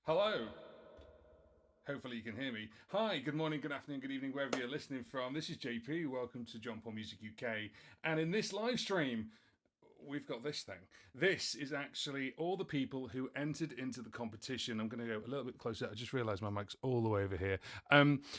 Hello. Hopefully you can hear me. Hi, good morning, good afternoon, good evening, wherever you're listening from. This is JP. Welcome to John Paul Music UK. And in this live stream, we've got this thing. This is actually all the people who entered into the competition. I'm going to go a little bit closer. I just realised my mic's all the way over here.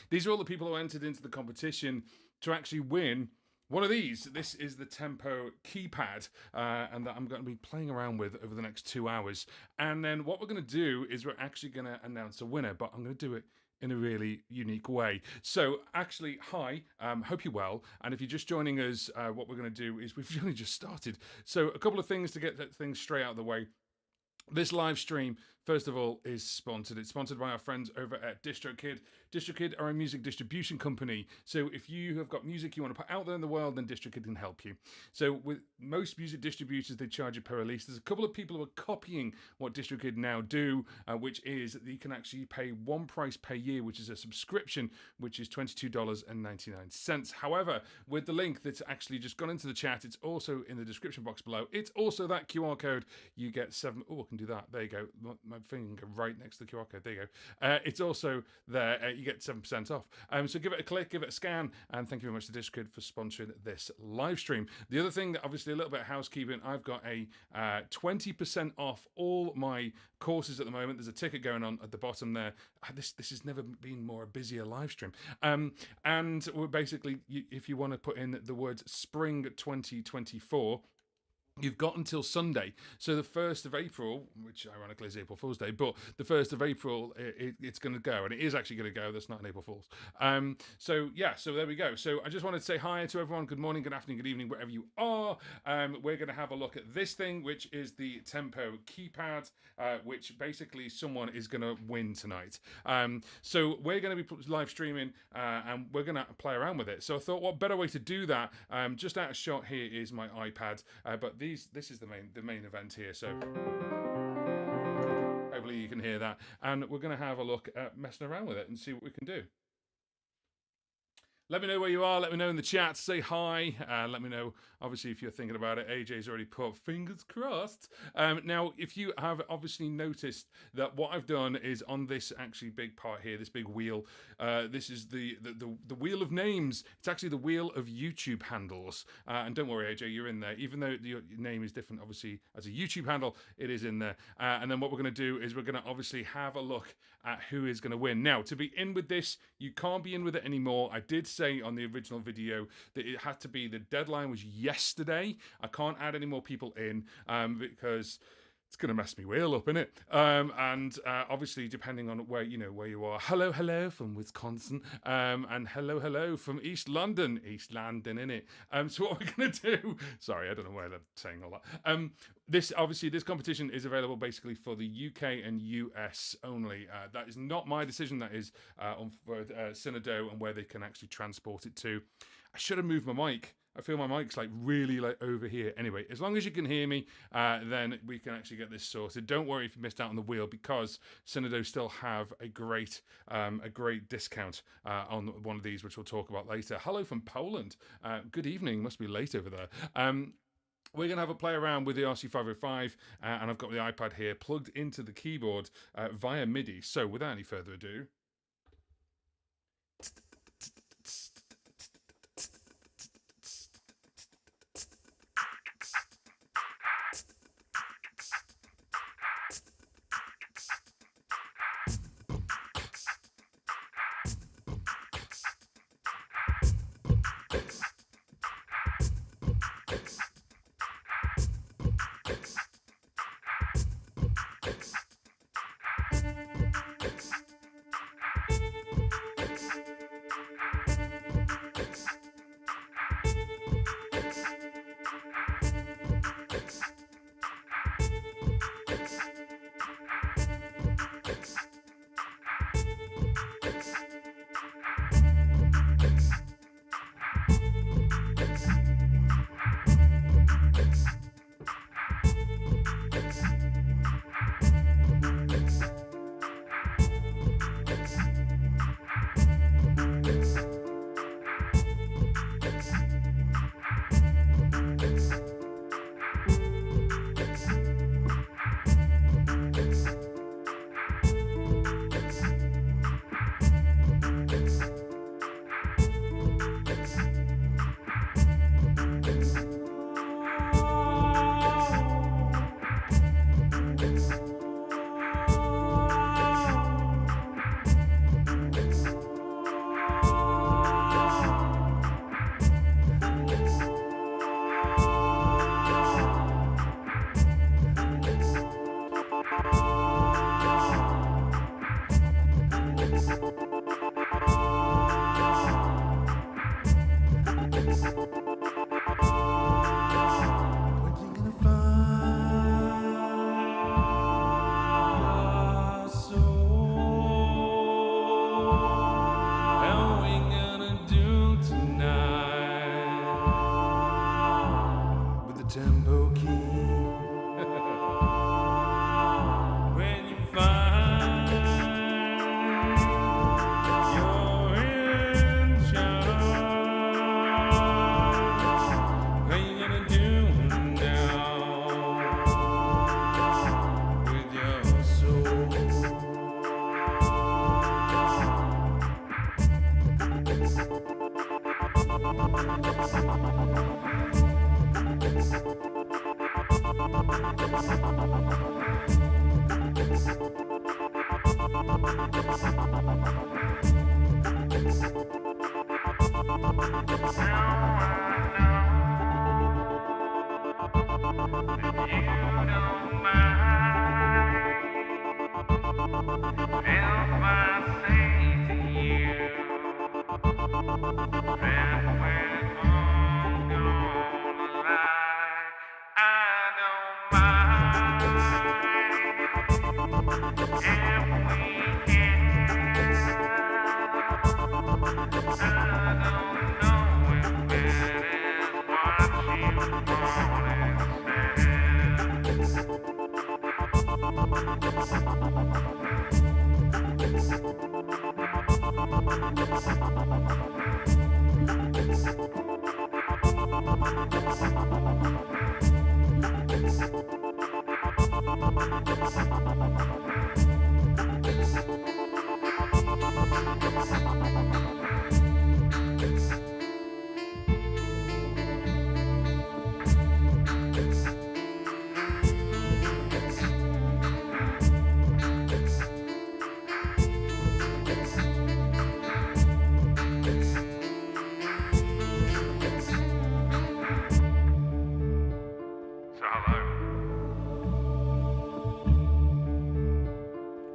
These are all the people who entered into the competition to actually win one of these. This is the Tempo keypad, and that I'm going to be playing around with over the next 2 hours. And then what we're going to do is we're actually going to announce a winner, but I'm going to do it in a really unique way. So actually, hi, hope you're well. And if you're just joining us, what we're going to do is we've only just started. So a couple of things to get things straight out of the way. This live stream, first of all, is sponsored. It's sponsored by our friends over at DistroKid. DistroKid are a music distribution company. So if you have got music you want to put out there in the world, then DistroKid can help you. So with most music distributors, they charge you per release. There's a couple of people who are copying what DistroKid now do, which is that you can actually pay one price per year, which is a subscription, which is $22.99. However, with the link that's actually just gone into the chat, it's also in the description box below. It's also that QR code. You get 7. Oh, I can do that. There you go. My finger right next to the QR code. There you go. It's also there. You get 7% off. So give it a click, give it a scan, and thank you very much to DistroKid for sponsoring this live stream. The other thing, that obviously a little bit of housekeeping, I've got a 20% off all my courses at the moment. There's a ticket going on at the bottom there. This has never been more a busier live stream. And we're basically, if you want to put in the words spring 2024, you've got until Sunday. So the 1st of April, which ironically is April Fool's Day, but the 1st of April, it's going to go. And it is actually going to go. That's not an April Fool's. So there we go. So I just wanted to say hi to everyone. Good morning, good afternoon, good evening, wherever you are. We're going to have a look at this thing, which is the Tempo keypad, which basically someone is going to win tonight. So we're going to be live streaming and we're going to play around with it. So I thought, what better way to do that? Just out of shot here is my iPad, but this is the main event here, so hopefully you can hear that, and we're going to have a look at messing around with it and see what we can do. Let me know where you are. Let me know in the chat. Say hi. Let me know, obviously, if you're thinking about it. AJ's already put fingers crossed. Now, if you have obviously noticed that what I've done is on this actually big part here, this big wheel, this is the wheel of names. It's actually the wheel of YouTube handles. And don't worry, AJ, you're in there. Even though your name is different, obviously, as a YouTube handle, it is in there. And then what we're going to do is we're going to obviously have a look at who is going to win. Now, to be in with this, you can't be in with it anymore. I did say on the original video that it had to be, the deadline was yesterday. I can't add any more people in because it's going to mess me wheel up, innit? And obviously, depending on where you are. Hello from Wisconsin, and hello from East London, innit? So what we're going to do? Sorry, I don't know why I'm saying all that. This competition is available basically for the UK and US only. That is not my decision. That is on for Synido and where they can actually transport it to. I should have moved my mic. I feel my mic's really over here. Anyway, as long as you can hear me, then we can actually get this sorted. Don't worry if you missed out on the wheel, because Synido still have a great discount on one of these, which we'll talk about later. Hello from Poland. Good evening. Must be late over there. We're going to have a play around with the RC505, and I've got the iPad here plugged into the keyboard via MIDI. So without any further ado,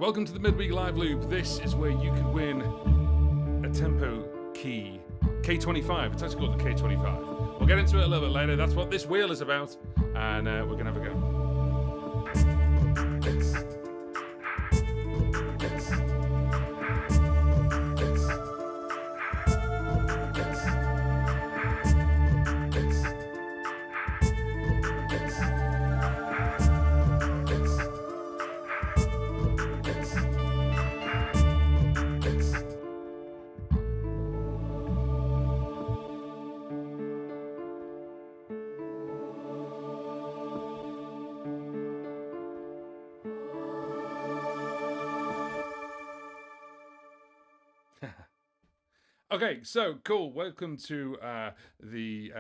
Welcome to the Midweek Live Loop. This is where you can win a TempoKEY K25. It's actually called the K25. We'll get into it a little bit later. That's what this wheel is about, and we're going to have a go. Okay, so cool. Welcome to the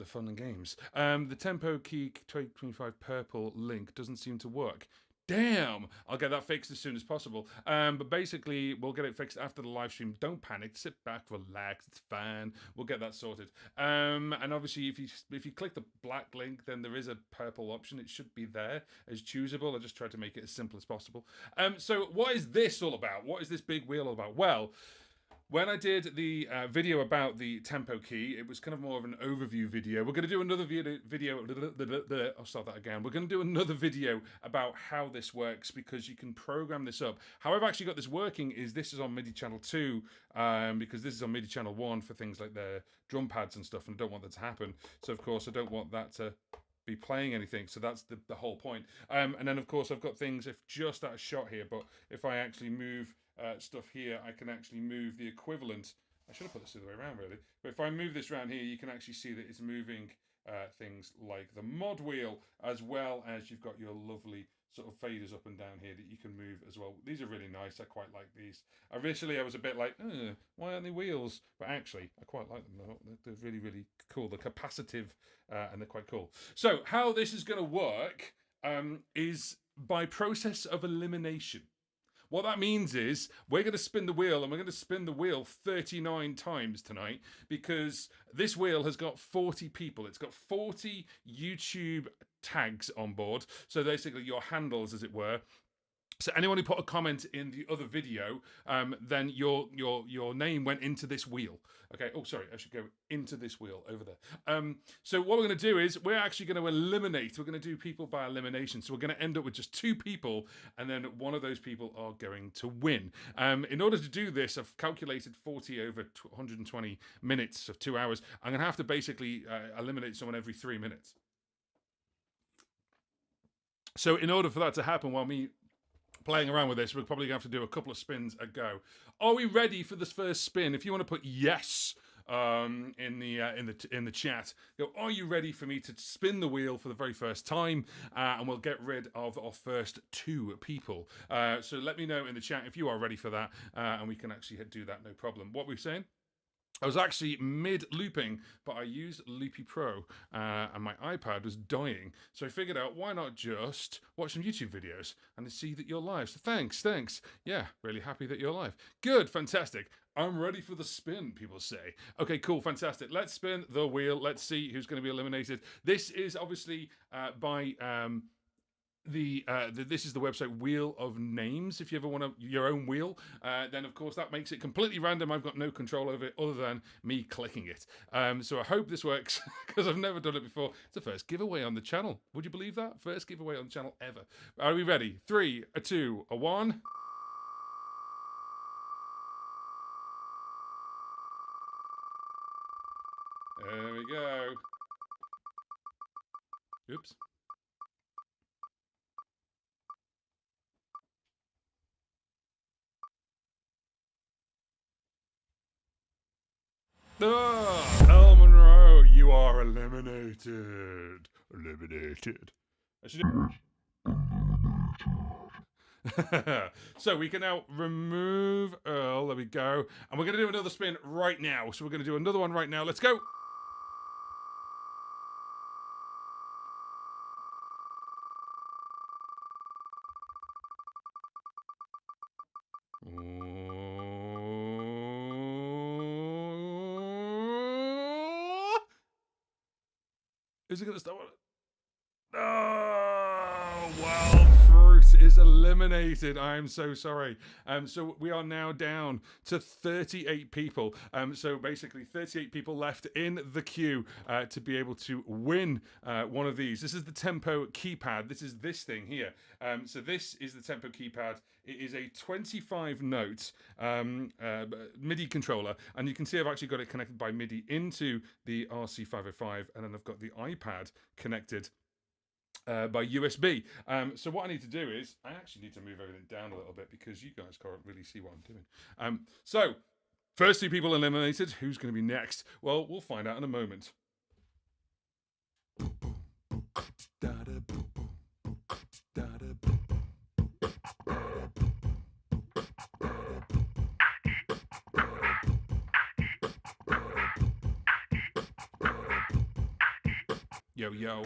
fun and games. The TempoKEY 2025 purple link doesn't seem to work. Damn! I'll get that fixed as soon as possible. But basically, we'll get it fixed after the live stream. Don't panic. Sit back, relax. It's fine. We'll get that sorted. And obviously, if you click the black link, then there is a purple option. It should be there as choosable. I just tried to make it as simple as possible. So what is this all about? What is this big wheel all about? Well, when I did the video about the TempoKEY, it was kind of more of an overview video. We're going to do another video. I'll start that again. We're going to do another video about how this works because you can program this up. How I've actually got this working is this is on MIDI channel 2 because this is on MIDI channel 1 for things like the drum pads and stuff, and I don't want that to happen. So, of course, I don't want that to be playing anything. So that's the whole point. And then, of course, I've got things, if just out of shot here, but if I actually move stuff here, I can actually move the equivalent. I should have put this the other way around, really. But if I move this around here, you can actually see that it's moving things like the mod wheel, as well as you've got your lovely sort of faders up and down here that you can move as well. These are really nice. I quite like these. Originally, I was a bit like, why aren't they wheels? But actually, I quite like them. They're really, really cool. They're capacitive and they're quite cool. So how this is going to work is by process of elimination. What that means is we're going to spin the wheel, and we're going to spin the wheel 39 times tonight because this wheel has got 40 people. It's got 40 YouTube tags on board. So basically your handles, as it were. So anyone who put a comment in the other video, then your name went into this wheel. Okay. Oh, sorry. I should go into this wheel over there. So what we're going to do is we're actually going to eliminate. We're going to do people by elimination. So we're going to end up with just 2 people, and then one of those people are going to win. In order to do this, I've calculated 40 over 120 minutes of 2 hours. I'm going to have to basically eliminate someone every 3 minutes. So in order for that to happen, while me playing around with this, we're probably going to have to do a couple of spins a go. Are we ready for this first spin? If you want to put yes in the chat, go, are you ready for me to spin the wheel for the very first time? And we'll get rid of our first 2 people. So let me know in the chat if you are ready for that, and we can actually do that, no problem. What we're saying? I was actually mid-looping, but I used Loopy Pro, and my iPad was dying. So I figured out, why not just watch some YouTube videos and see that you're live. So thanks. Yeah, really happy that you're live. Good, fantastic. I'm ready for the spin, people say. Okay, cool, fantastic. Let's spin the wheel. Let's see who's going to be eliminated. This is obviously by... this is the website Wheel of Names. If you ever want your own wheel, then of course that makes it completely random. I've got no control over it other than me clicking it. So I hope this works because I've never done it before. It's the first giveaway on the channel. Would you believe that? First giveaway on the channel ever. Are we ready? 3, a 2, a 1. There we go. Oops. El Monroe, you are eliminated. Eliminated. So we can now remove Earl. There we go. And we're going to do another spin right now. So we're going to do another one right now. Let's go. Is it going to start? Oh, Wild Fruit is eliminated. I'm so sorry. So we are now down to 38 people. So basically 38 people left in the queue to be able to win one of these. This is the Tempo keypad. This is this thing here. So this is the Tempo keypad. It is a 25-note MIDI controller, and you can see I've actually got it connected by MIDI into the RC505, and then I've got the iPad connected by USB. So what I need to do is, I actually need to move everything down a little bit because you guys can't really see what I'm doing. So, first 2 people eliminated. Who's going to be next? Well, we'll find out in a moment. Yo, yo.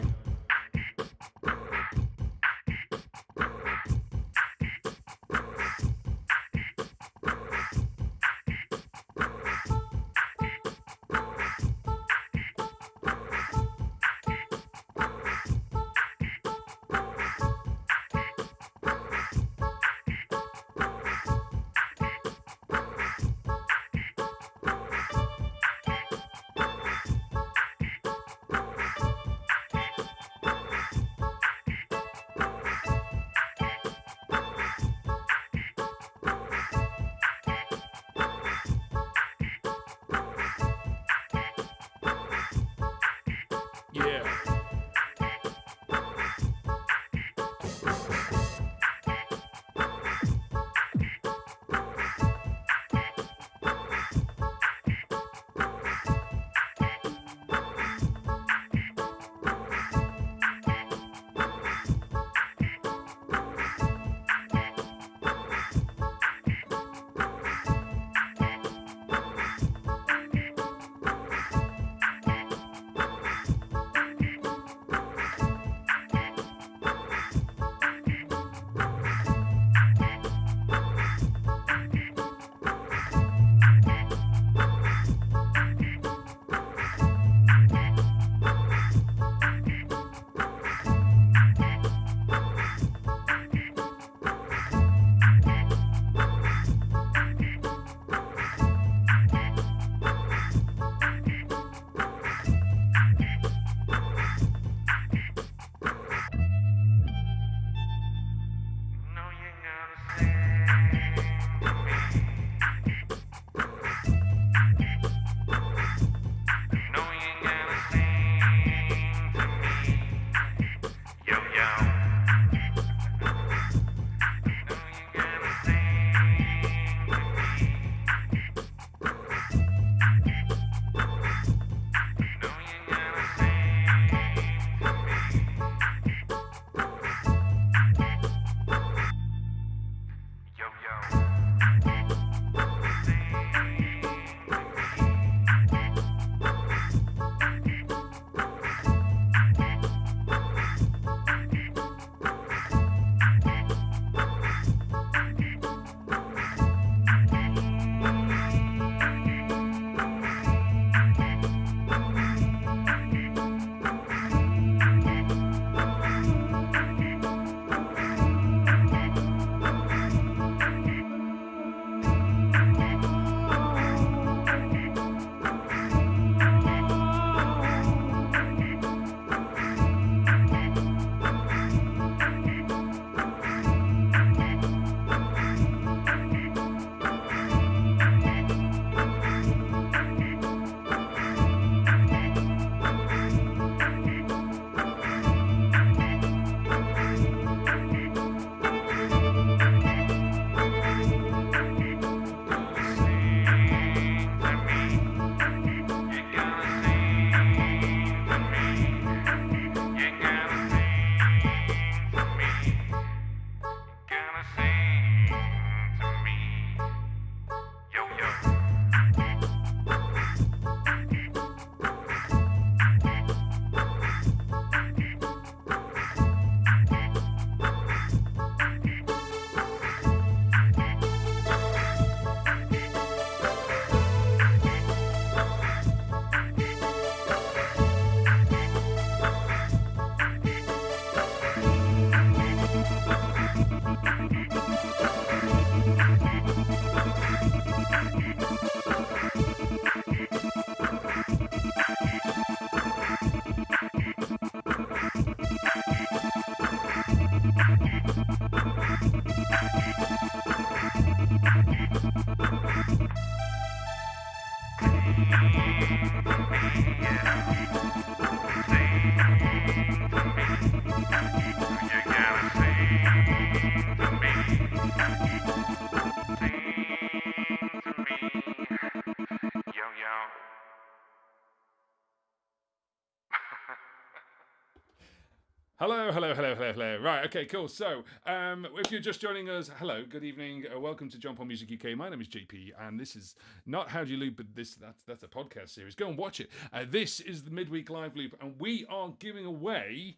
Hello, hello, hello, hello, hello. Right, okay, cool. So, if you're just joining us, hello, good evening, welcome to Jump on Music UK. My name is JP, and this is not How Do You Loop, but that's a podcast series. Go and watch it. This is the midweek live loop, and we are giving away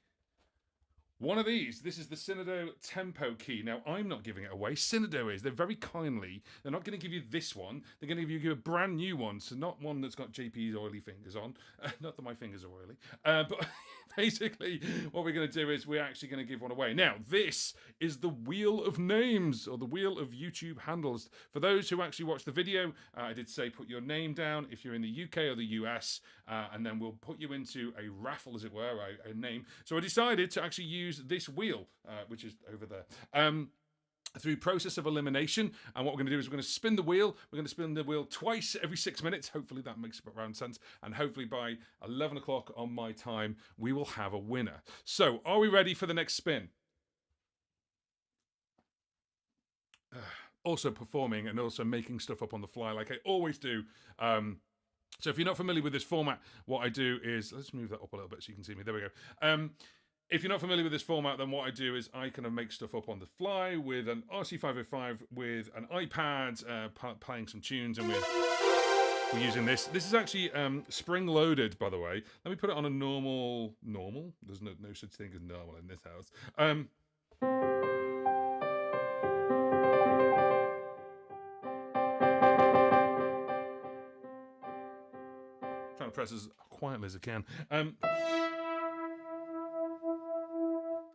one of these. This is the Synido Tempo key. Now, I'm not giving it away. Synido is. They're very kindly. They're not going to give you this one. They're going to give you a brand new one. So not one that's got JP's oily fingers on. Not that my fingers are oily. But basically, what we're going to do is we're actually going to give one away. Now, this is the Wheel of Names, or the Wheel of YouTube Handles. For those who actually watch the video, I did say put your name down if you're in the UK or the US, and then we'll put you into a raffle, as it were, a name. So I decided to actually use this wheel, which is over there, through process of elimination. And what we're going to do is we're going to spin the wheel. We're going to spin the wheel twice every 6 minutes. Hopefully that makes around sense. And hopefully by 11 o'clock on my time, we will have a winner. So are we ready for the next spin? Also performing and also making stuff up on the fly like I always do. So if you're not familiar with this format, what I do is, let's move that up a little bit so you can see me. There we go. If you're not familiar with this format, then what I do is I kind of make stuff up on the fly with an RC505, with an iPad, playing some tunes, and we're using this. This is actually spring-loaded, by the way. Let me put it on a normal. There's no such thing as normal in this house. Trying to press as quietly as I can.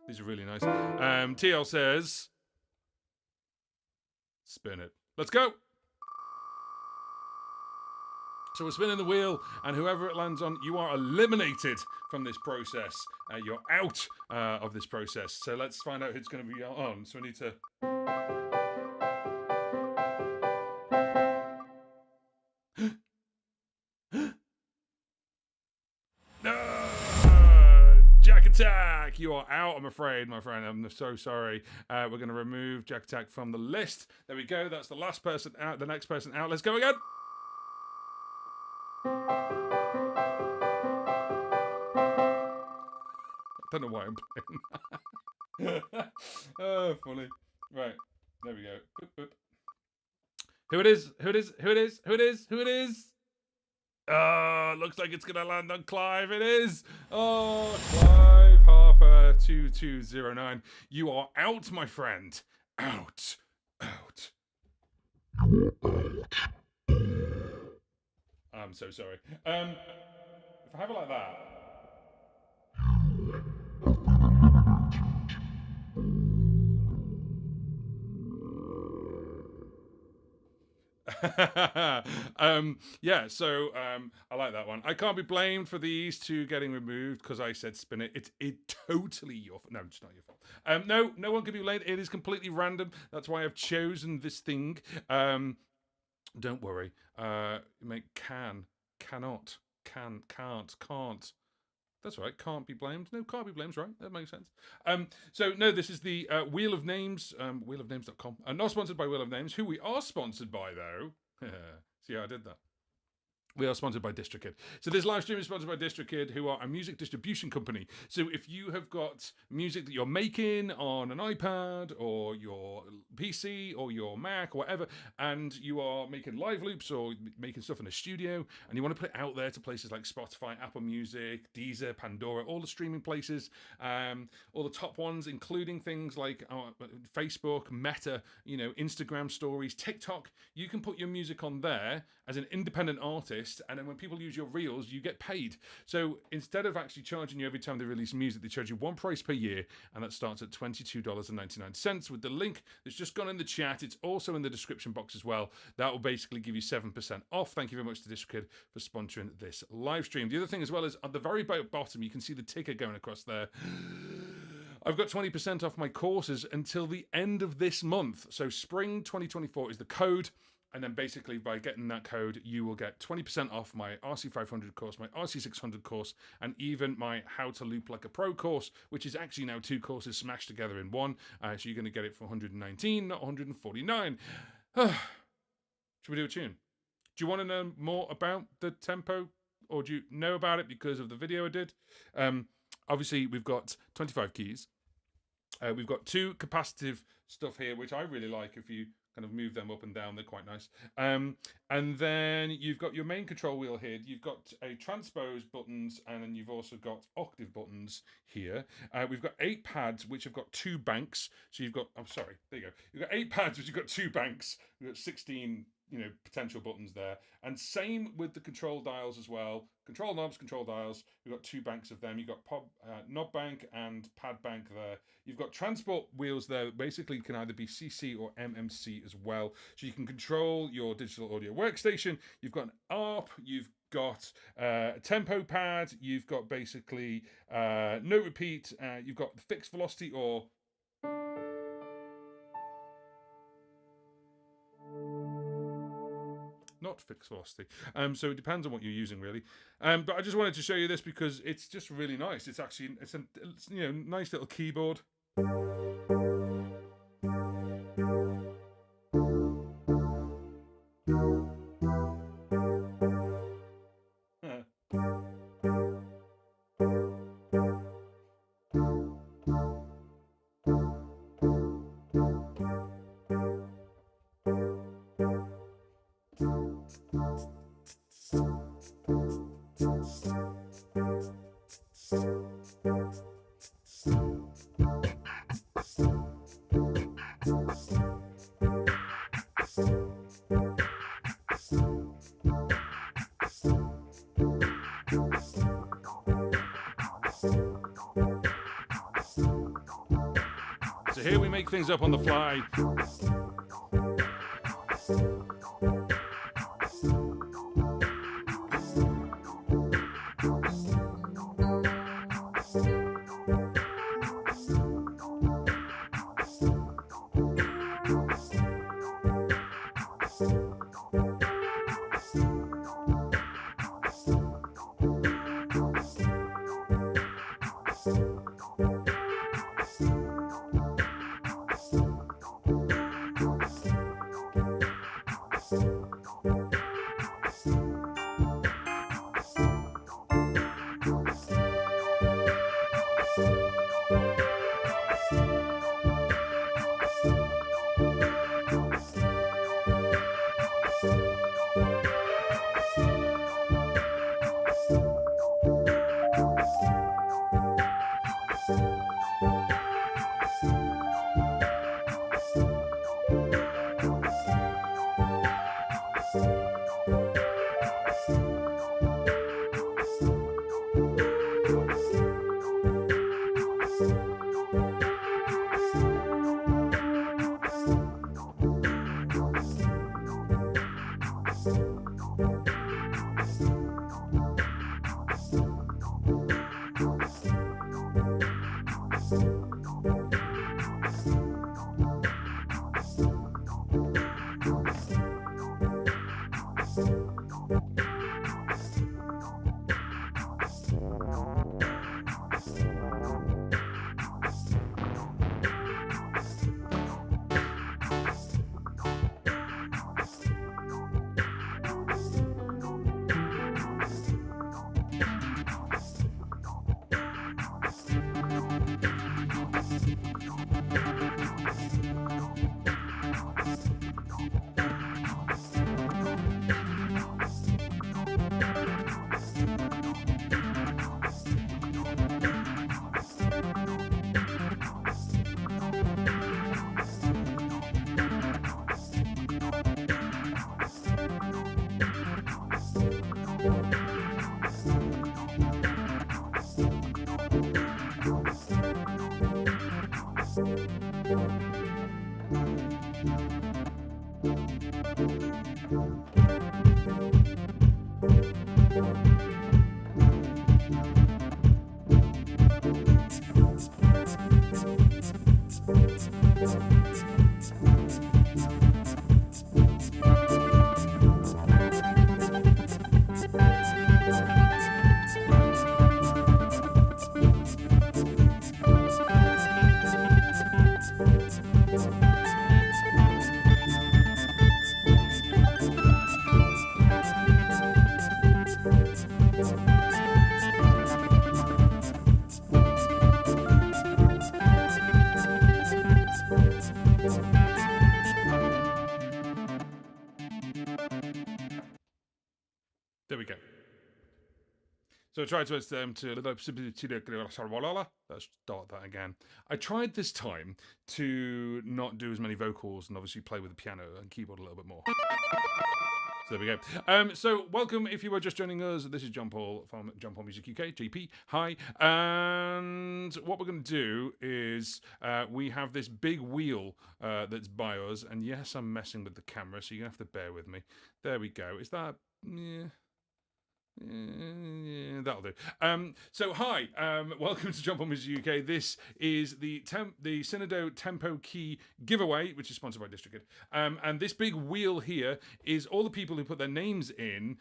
These are really nice. TL says, spin it. Let's go. So we're spinning the wheel, and whoever it lands on, you are eliminated from this process. You're out of this process. So let's find out who's going to be on. So we need to... Jack Attack, you are out, I'm afraid, my friend. I'm so sorry. We're going to remove Jack Attack from the list. There we go. That's the last person out. The next person out. Let's go again. I don't know why I'm playing that. Oh, funny. Right. There we go. Boop, boop. Who it is? Who it is? Who it is? Who it is? Who it is? Looks like it's gonna land on Clive. It is. Oh, Clive Harper 2209. You are out, my friend. Out. Out. I'm so sorry. If I have it like that. Yeah, so I like that one. I can't be blamed for these two getting removed because I said spin it. It's totally your fault. No, it's not your fault. No one can be blamed. It is completely random. That's why I've chosen this thing. Don't worry. Cannot, can't. That's right. Can't be blamed. No, can't be blamed. Right. That makes sense. So no, this is the Wheel of Names, wheelofnames.com. Not sponsored by Wheel of Names, who we are sponsored by though. See how I did that? We are sponsored by DistroKid. So this live stream is sponsored by DistroKid, who are a music distribution company. So if you have got music that you're making on an iPad or your PC or your Mac or whatever, and you are making live loops or making stuff in a studio, and you want to put it out there to places like Spotify, Apple Music, Deezer, Pandora, all the streaming places, all the top ones, including things like Facebook, Meta, Instagram stories, TikTok, you can put your music on there as an independent artist, and then when people use your reels, you get paid. So instead of actually charging you every time they release music, they charge you one price per year, and that starts at $22.99 with the link that's just gone in the chat. It's also in the description box as well. That will basically give you 7% off. Thank you very much to DistroKid for sponsoring this live stream. The other thing as well is at the very bottom, you can see the ticker going across there. I've got 20% off my courses until the end of this month. So spring 2024 is the code. And then basically by getting that code, you will get 20% off my RC500 course, my RC600 course, and even my How to Loop Like a Pro course, which is actually now 2 courses smashed together in one. So you're going to get it for 119, not 149. Should we do a tune? Do you want to know more about the tempo? Or do you know about it because of the video I did? Obviously, we've got 25 keys. We've got 2 capacitive stuff here, which I really like. If you kind of move them up and down, they're quite nice. And then you've got your main control wheel here. You've got a transpose buttons, and then you've also got octave buttons here. We've got 8 pads, which have got 2 banks. So you've got, I'm sorry, there you go. You've got 8 pads, which have got 2 banks. We've got 16 potential buttons there, and same with the control dials as well. Control knobs, control dials, we've got 2 banks of them. You've got knob bank and pad bank there. You've got transport wheels there, basically can either be CC or MMC as well, so you can control your digital audio workstation. You've got an ARP, you've got a tempo pad, you've got basically no repeat, you've got fixed velocity or not fixed velocity. So it depends on what you're using, really. But I just wanted to show you this because it's just really nice. It's actually it's nice little keyboard. So here we make things up on the fly. So I tried to let's start that again. I tried this time to not do as many vocals and obviously play with the piano and keyboard a little bit more. So there we go. So welcome if you were just joining us. This is John Paul from John Paul Music UK, JP. Hi. And what we're going to do is we have this big wheel that's by us. And yes, I'm messing with the camera, so you're going to have to bear with me. There we go. Is that... Yeah. That'll do. So hi, welcome to Jump on Music UK. This is the Synido TempoKEY giveaway, which is sponsored by DistroKid. And this big wheel here is all the people who put their names in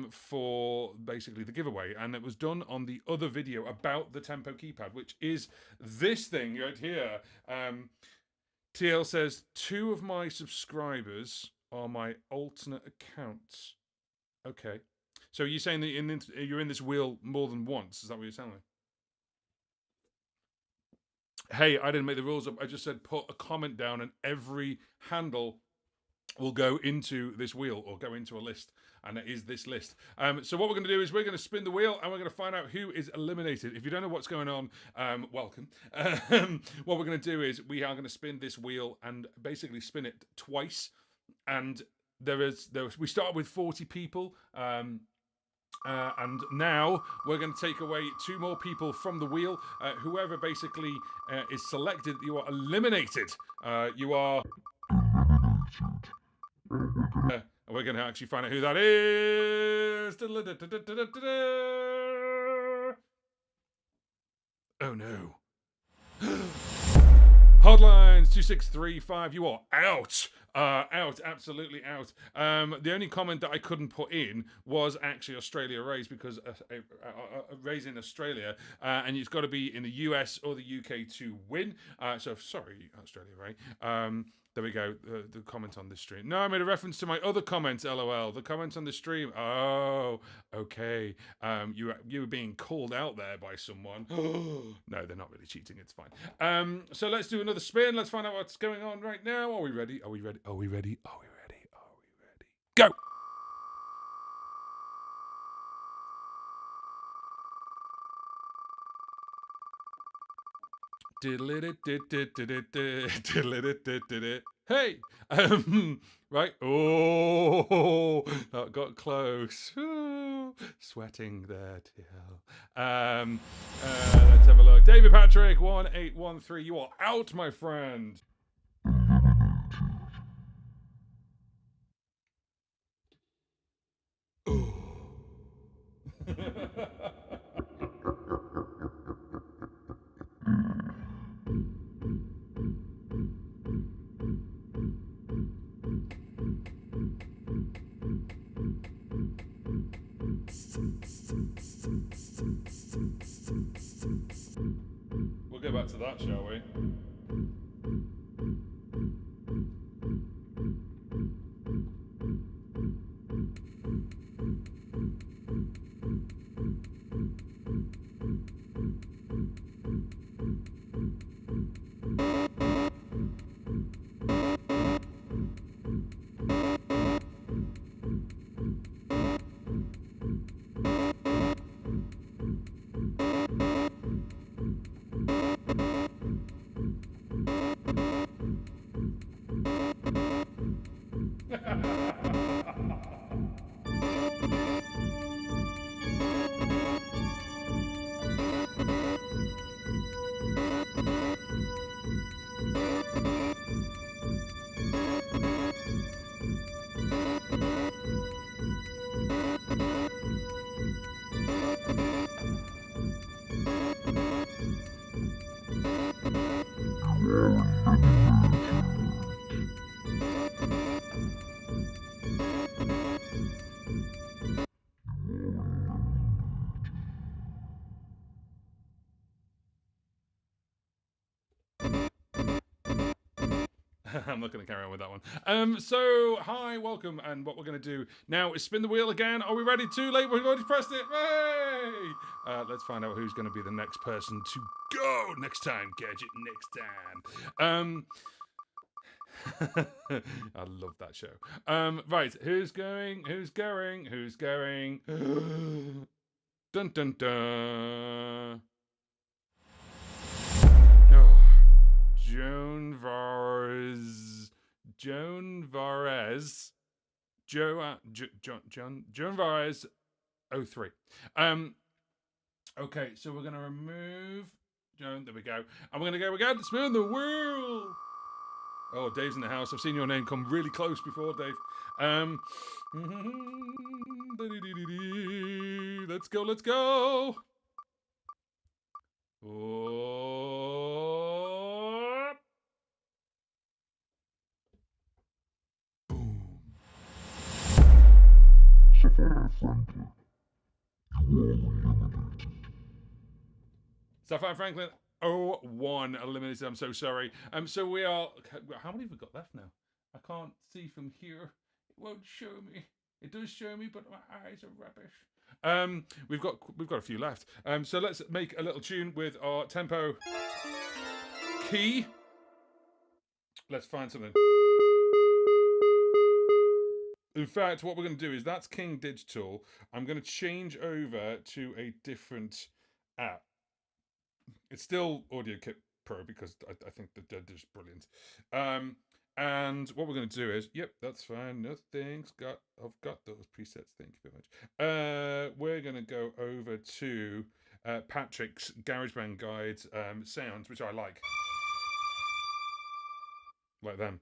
for basically the giveaway, and it was done on the other video about the Tempo keypad, which is this thing right here. TL says 2 of my subscribers are my alternate accounts. Okay. So you're saying that you're in this wheel more than once? Is that what you're telling me? Hey, I didn't make the rules up. I just said put a comment down and every handle will go into this wheel or go into a list. And it is this list. So what we're going to do is we're going to spin the wheel and we're going to find out who is eliminated. If you don't know what's going on, welcome. What we're going to do is we are going to spin this wheel and basically spin it twice. And we start with 40 people. And now we're going to take away 2 more people from the wheel. Whoever basically is selected, you are eliminated. You are... we're going to actually find out who that is. Oh no. Hardlines 2635, you are out. Out, absolutely out. The only comment that I couldn't put in was actually Australia Raise, because Raise in Australia, and it's got to be in the US or the UK to win. So sorry, Australia Raise. There we go. The comment on this stream. No, I made a reference to my other comments. LOL. The comments on the stream. Oh, okay. You were being called out there by someone. No, they're not really cheating. It's fine. So let's do another spin. Let's find out what's going on right now. Are we ready? Are we ready? Are we ready? Are we ready? Are we ready? Go. Hey, right. Oh, that got close. Ooh, sweating there, TL. Let's have a look. David Patrick, 1813. You are out, my friend. Oh. We'll go back to that, shall we? I'm not going to carry on with that one. So, hi, welcome, and what we're going to do now is spin the wheel again. Are we ready? Too late, we've already pressed it. Hey! Let's find out who's going to be the next person to go next time, Gadget, next time. I love that show. Right, who's going? Who's going? Who's going? Dun dun dun. Oh, Joan Varez. Joan Varez. Joan Varez 03. Okay, so we're gonna remove Joan. There we go. And we're gonna go again. Spin the wheel. Oh, Dave's in the house. I've seen your name come really close before, Dave. Let's go, let's go. Oh. Boom. Sapphire Franklin, you are eliminated. Sapphire Franklin, 01 eliminated. I'm so sorry. So we are. How many have we got left now? I can't see from here. It won't show me. It does show me, but my eyes are rubbish. We've got a few left. So let's make a little tune with our tempo key. Let's find something. In fact, what we're going to do is that's King Digital. I'm going to change over to a different app. It's still Audio Kit Pro because I think that they're just brilliant. And what we're going to do is, yep, that's fine. Nothing's got. I've got those presets. Thank you very much. We're going to go over to Patrick's GarageBand Guide sounds, which I like them.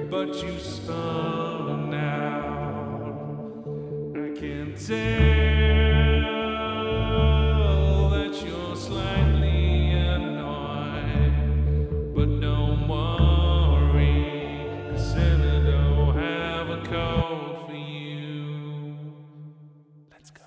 but you spun out. I can tell that you're slightly annoyed, but don't worry, 'cause Synido have a code for you. Let's go.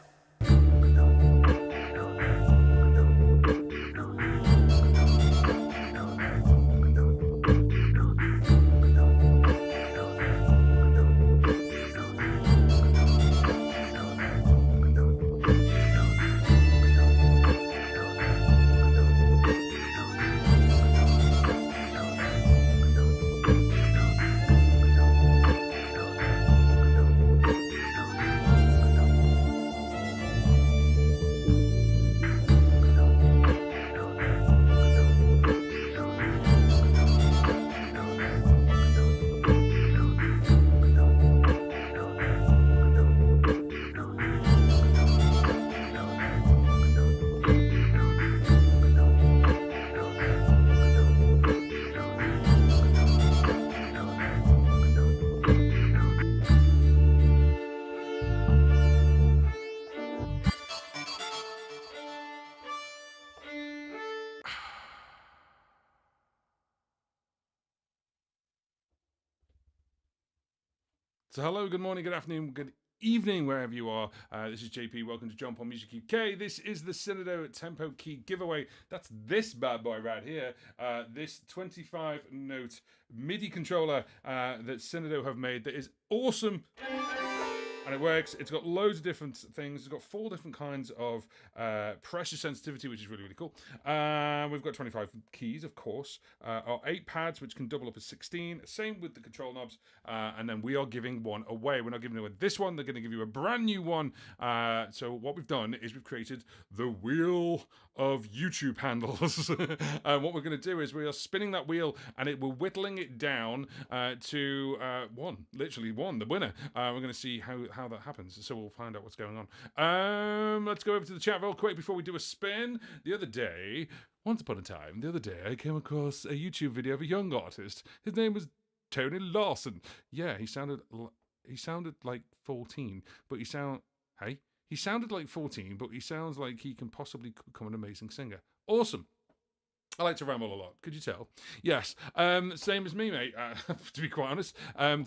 So hello, good morning, good afternoon, good evening, wherever you are. This is JP. Welcome to Jump on Music UK. This is the Synido TempoKEY giveaway. That's this bad boy right here. This 25-note MIDI controller that Synido have made that is awesome. And it works. It's got loads of different things. It's got 4 different kinds of pressure sensitivity, which is really, really cool. We've got 25 keys, of course. Our 8 pads, which can double up as 16. Same with the control knobs. And then we are giving one away. We're not giving away this one. They're going to give you a brand new one. So what we've done is we've created the wheel of YouTube handles. And what we're going to do is we are spinning that wheel, and we're whittling it down to one, literally one, the winner. We're going to see how that happens, so we'll find out what's going on. Let's go over to the chat real quick before we do a spin. Once upon a time, I came across a YouTube video of a young artist. His name was Tony Lawson. Yeah, he sounded like 14, but he sounded like 14, but he sounds like he can possibly become an amazing singer. Awesome. I like to ramble a lot. Could you tell? Yes. Same as me, mate, to be quite honest.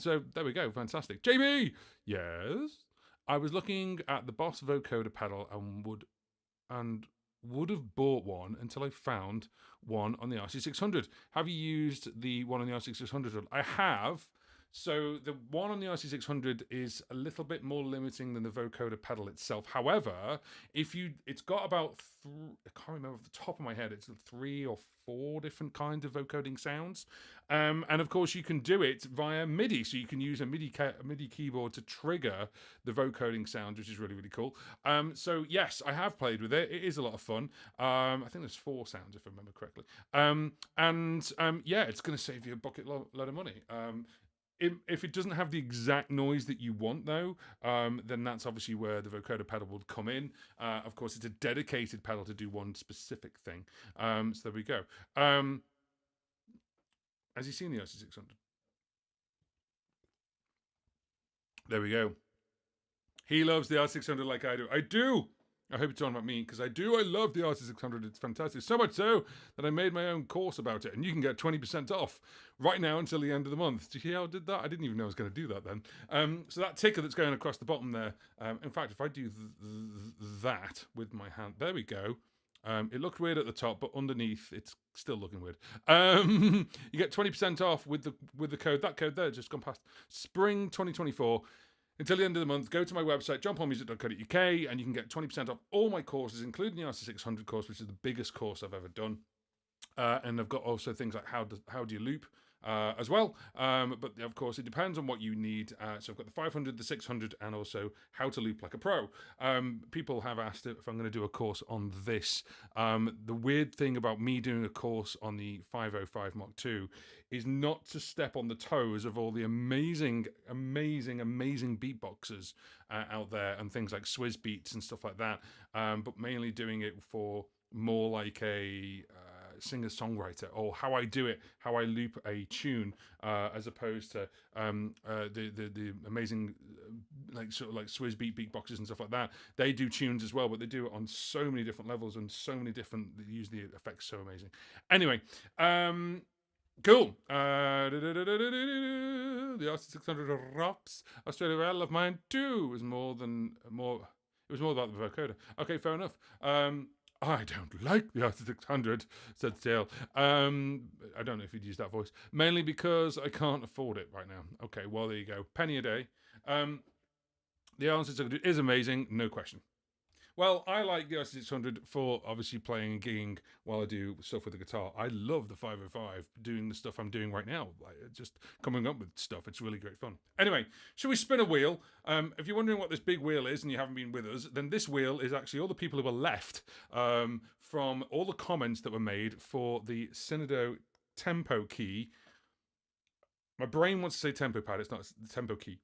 So there we go. Fantastic. JB! Yes? I was looking at the Boss vocoder pedal and would have bought one until I found one on the RC600. Have you used the one on the RC600? I have. So the one on the RC600 is a little bit more limiting than the vocoder pedal itself. However, it's got about, I can't remember off the top of my head, it's 3 or 4 different kinds of vocoding sounds. And of course you can do it via MIDI. So you can use a MIDI keyboard to trigger the vocoding sound, which is really, really cool. So yes, I have played with it. It is a lot of fun. I think there's 4 sounds if I remember correctly. Yeah, it's going to save you a bucket load of money. If it doesn't have the exact noise that you want, though, then that's obviously where the vocoder pedal would come in. Of course, it's a dedicated pedal to do one specific thing. So there we go. Has he seen the RC600? There we go. He loves the R600 like I do. I do! I hope it's on about me, because I love the RC600. It's fantastic. So much so that I made my own course about it, and you can get 20% off right now until the end of the month. Did you hear how I did that? I didn't even know I was going to do that then. So that ticker that's going across the bottom there, in fact, if I do that with my hand, there we go. It looked weird at the top, but underneath it's still looking weird. You get 20% off with the code. That code there just gone past. Spring 2024. Until the end of the month, go to my website, jumponmusic.co.uk, and you can get 20% off all my courses, including the RC600 course, which is the biggest course I've ever done. And I've got also things like how do you loop as well. But of course, it depends on what you need. So I've got the 500, the 600, and also how to loop like a pro. People have asked if I'm going to do a course on this. The weird thing about me doing a course on the 505 Mark II is not to step on the toes of all the amazing beatboxers out there and things like Swizz Beats and stuff like that. But mainly doing it for more like a singer-songwriter, or how I do it, how I loop a tune, as opposed to the amazing like sort of like Swizz beatboxes and stuff like that. They do tunes as well, but they do it on so many different levels and so many different. They use the effects so amazing. Anyway, cool. The RC600 rocks. Australia, I love mine too. It was more. It was more about the vocoder. Okay, fair enough. I don't like the RC600, said Steele. I don't know if you'd use that voice. Mainly because I can't afford it right now. Okay, well, there you go. Penny a day. The RC600 is amazing, no question. Well, I like the RC600 for obviously playing and gigging while I do stuff with the guitar. I love the 505 doing the stuff I'm doing right now, like just coming up with stuff. It's really great fun. Anyway, should we spin a wheel? If you're wondering what this big wheel is and you haven't been with us, then this wheel is actually all the people who were left from all the comments that were made for the Synido TempoKEY. My brain wants to say Tempo Pad, it's not TempoKEY.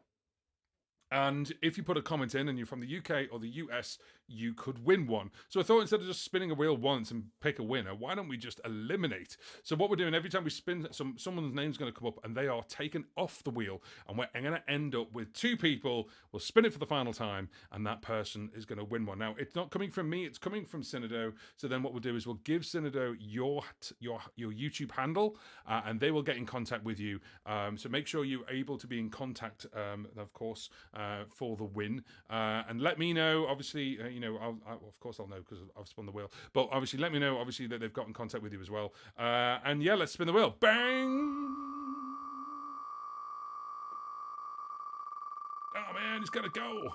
And if you put a comment in and you're from the UK or the US, you could win one. So I thought instead of just spinning a wheel once and pick a winner, why don't we just eliminate? So what we're doing, every time we spin, someone's name's going to come up and they are taken off the wheel. And we're going to end up with two people. We'll spin it for the final time and that person is going to win one. Now, it's not coming from me, it's coming from Synido. So then what we'll do is we'll give Synido your YouTube handle and they will get in contact with you. So make sure you're able to be in contact, of course, for the win, and let me know. Obviously, of course I'll know because I've spun the wheel. But obviously, let me know. Obviously that they've got in contact with you as well. And yeah, let's spin the wheel. Bang! Oh man, it's gotta go.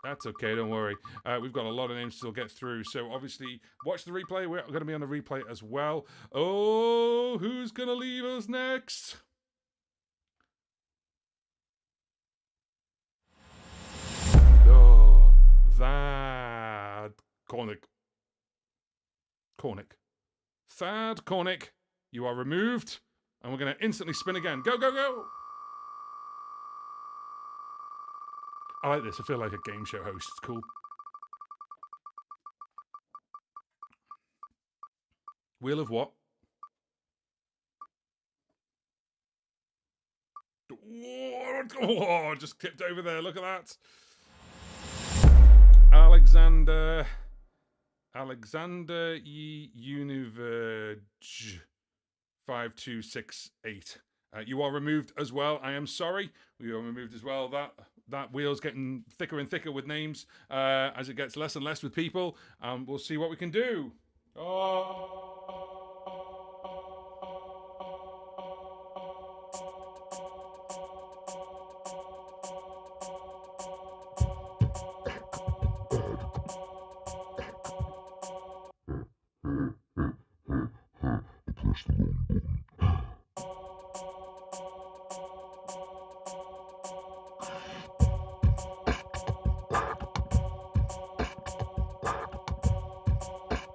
That's okay, don't worry. We've got a lot of names to still get through. So obviously, watch the replay. We're going to be on the replay as well. Oh, who's gonna leave us next? Thad Cornick. Thad Cornick, you are removed. And we're going to instantly spin again. Go, go, go. I like this. I feel like a game show host. It's cool. Wheel of what? Oh, just tipped over there. Look at that. Alexander Univerge 5268. You are removed as well. I am sorry. We are removed as well. That wheel's getting thicker and thicker with names as it gets less and less with people. We'll see what we can do. Oh.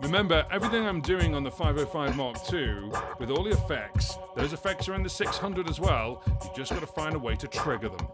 Remember, everything I'm doing on the 505 Mark II, with all the effects, those effects are in the 600 as well. You've just got to find a way to trigger them.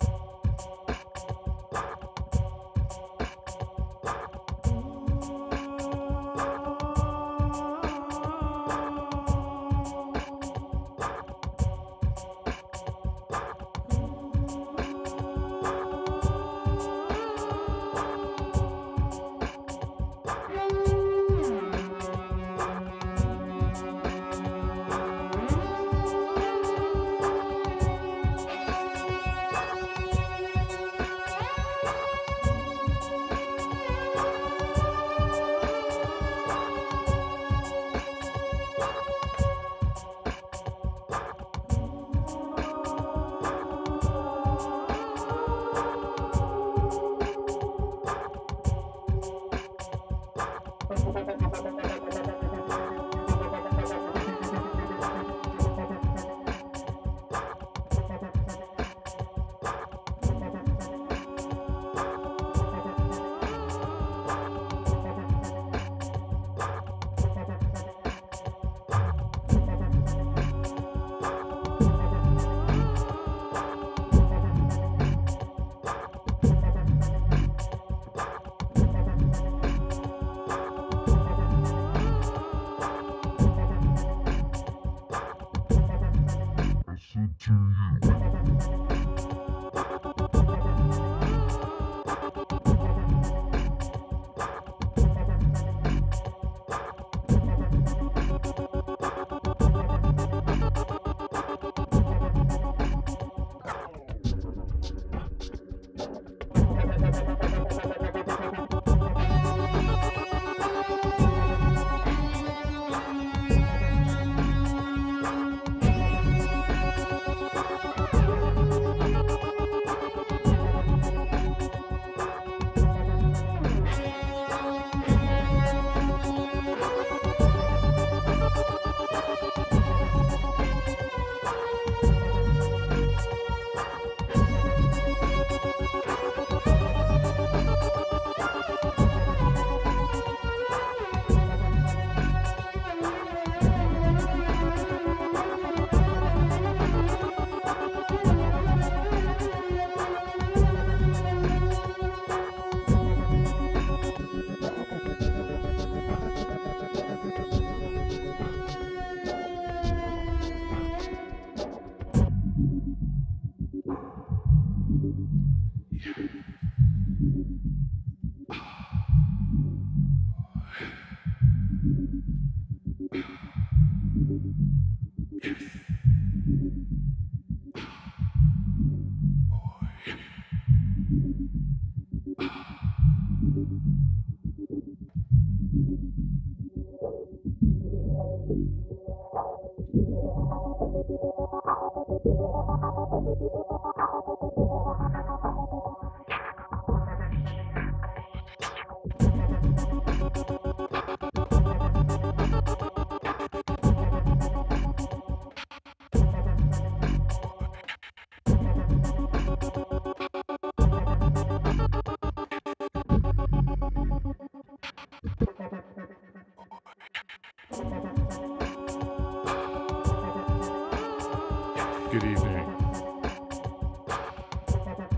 Good evening.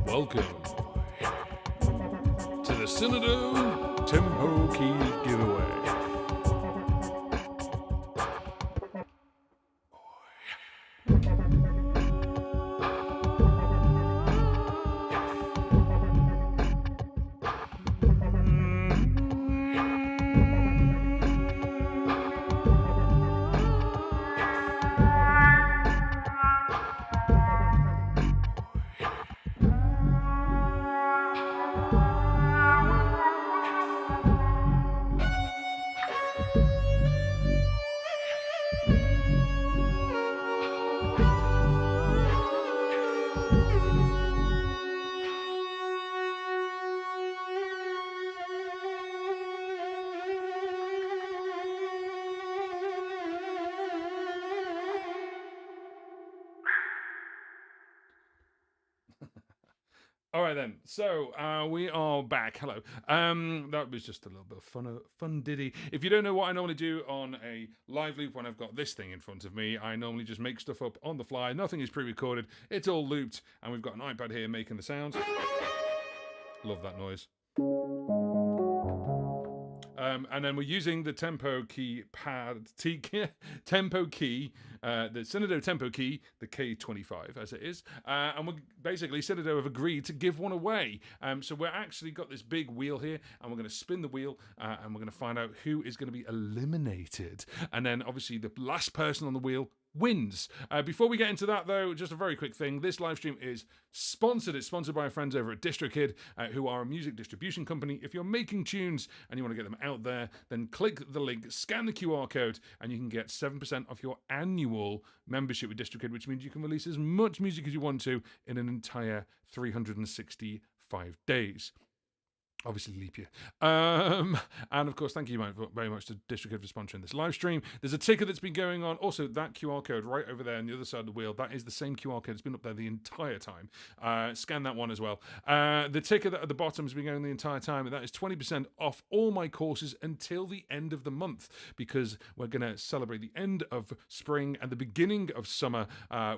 Welcome to the Synido TempoKEY giveaway. All right then. So we are back. Hello. That was just a little bit of fun ditty. If you don't know what I normally do on a live loop when I've got this thing in front of me, I normally just make stuff up on the fly. Nothing is pre-recorded. It's all looped, and we've got an iPad here making the sounds. Love that noise. And then we're using the TempoKEY TempoKEY, the Synido TempoKEY, the K25 as it is, and we're basically Synido have agreed to give one away. So we're actually got this big wheel here, and we're going to spin the wheel, and we're going to find out who is going to be eliminated, and then obviously the last person on the wheel wins. Before we get into that, though, just a very quick thing. This live stream is sponsored. It's sponsored by our friends over at DistroKid, who are a music distribution company. If you're making tunes and you want to get them out there, then click the link, scan the QR code, and you can get 7% off your annual membership with DistroKid, which means you can release as much music as you want to in an entire 365 days. Obviously, leap year. And of course, thank you very much to DistroKid for sponsoring this live stream. There's a ticker that's been going on. Also, that QR code right over there on the other side of the wheel, that is the same QR code. It's been up there the entire time. Scan that one as well. The ticker that at the bottom has been going the entire time, and that is 20% off all my courses until the end of the month, because we're going to celebrate the end of spring and the beginning of summer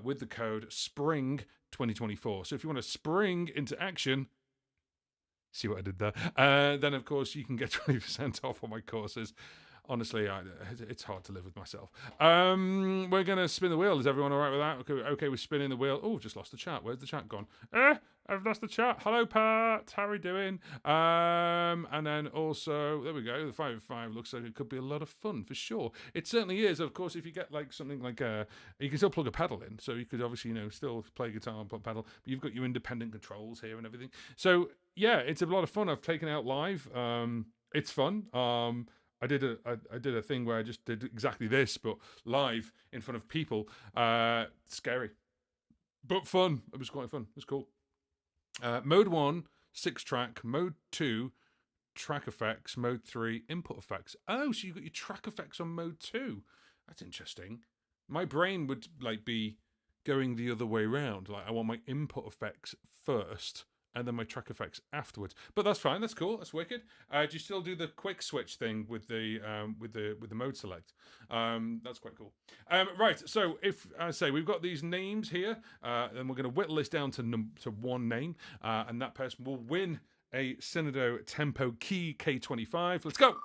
with the code SPRING 2024. So if you want to spring into action, see what I did there? Then, of course, you can get 20% off all my courses. Honestly, it's hard to live with myself. We're going to spin the wheel. Is everyone all right with that? Okay, we're spinning the wheel. Oh, just lost the chat. Where's the chat gone? I've lost the chat. Hello, Pat. How are you doing? And then also, there we go. The 5 looks like it could be a lot of fun for sure. It certainly is. Of course, if you get like something like you can still plug a pedal in, so you could obviously still play guitar and put pedal, but you've got your independent controls here and everything. So yeah, it's a lot of fun. I've taken it out live. It's fun. I did a thing where I just did exactly this, but live in front of people. Scary, but fun. It was quite fun. It was cool. Mode 1, 6-track. Mode 2, track effects. Mode 3, input effects. Oh, so you got your track effects on mode 2. That's interesting. My brain would be going the other way around. Like I want my input effects first, and then my track effects afterwards. But that's fine. That's cool. That's wicked. Do you still do the quick switch thing with the mode select? That's quite cool. Right. So if I say we've got these names here, then we're going to whittle this down to one name, and that person will win a Synido TempoKEY K25. Let's go.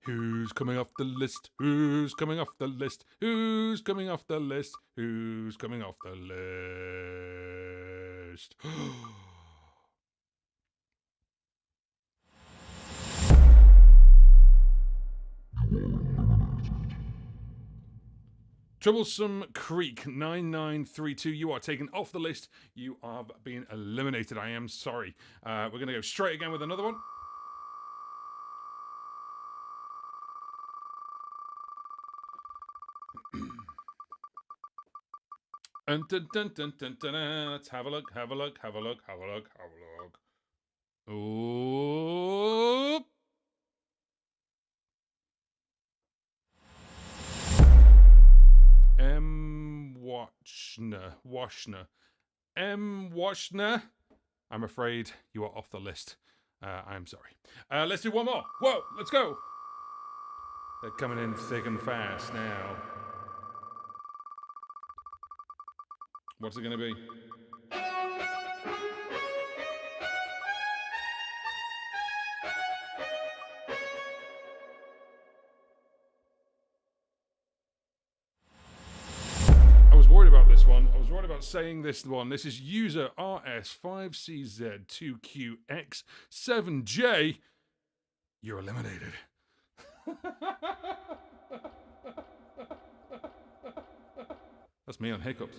Who's coming off the list? Who's coming off the list? Who's coming off the list? Who's coming off the list? Troublesome Creek 9932, you are taken off the list. You have been eliminated. I am sorry. We're going to go straight again with another one. Dun, dun, dun, dun, dun, dun, dun. Let's have a look, have a look, have a look, have a look, have a look. Oh. Washner. Washner. I'm afraid you are off the list. I'm sorry. Let's do one more. Whoa, let's go. They're coming in thick and fast now. What's it going to be? I was worried about this one. I was worried about saying this one. This is user RS5CZ2QX7J. You're eliminated. That's me on hiccups.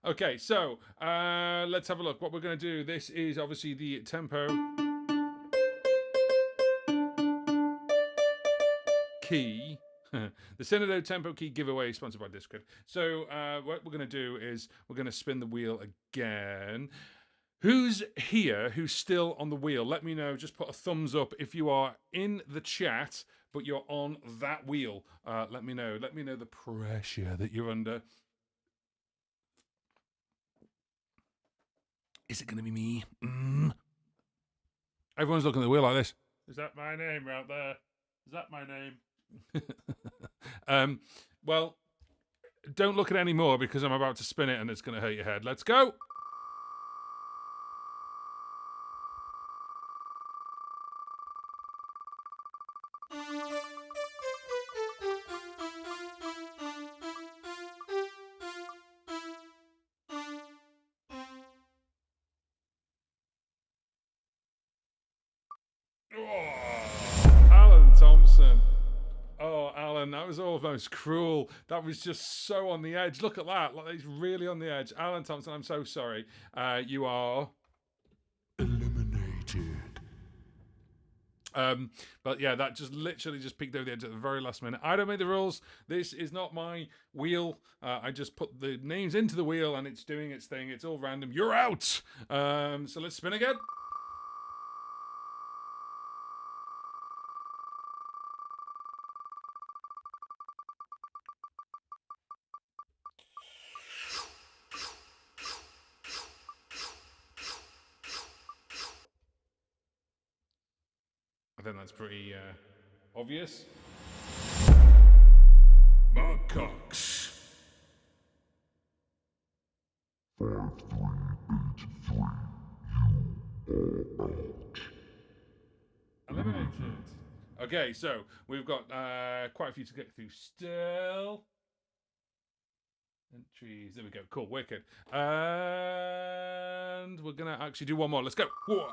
Okay, so let's have a look. What we're going to do, this is obviously the tempo key. The Synido TempoKEY giveaway sponsored by DistroKid. So what we're going to do is we're going to spin the wheel again. Who's here, who's still on the wheel? Let me know. Just put a thumbs up if you are in the chat, but you're on that wheel. Let me know. Let me know the pressure that you're under. Is it going to be me? Everyone's looking at the wheel like this. Is that my name right there? Is that my name? Well, don't look at it anymore because I'm about to spin it and it's going to hurt your head. Let's go. Oh, Alan Thompson. Oh, Alan, that was almost cruel. That was just so on the edge. Look at that. Like, he's really on the edge. Alan Thompson, I'm so sorry. You are eliminated. But yeah, that just literally just peeked over the edge at the very last minute. I don't make the rules. This is not my wheel. I just put the names into the wheel and it's doing its thing. It's all random. You're out. So let's spin again. I think that's pretty obvious. Mark Cox. 5383. You are out. Eliminated. Okay, so we've got quite a few to get through still. Entries. There we go. Cool. Wicked. And we're gonna actually do one more. Let's go. Whoa.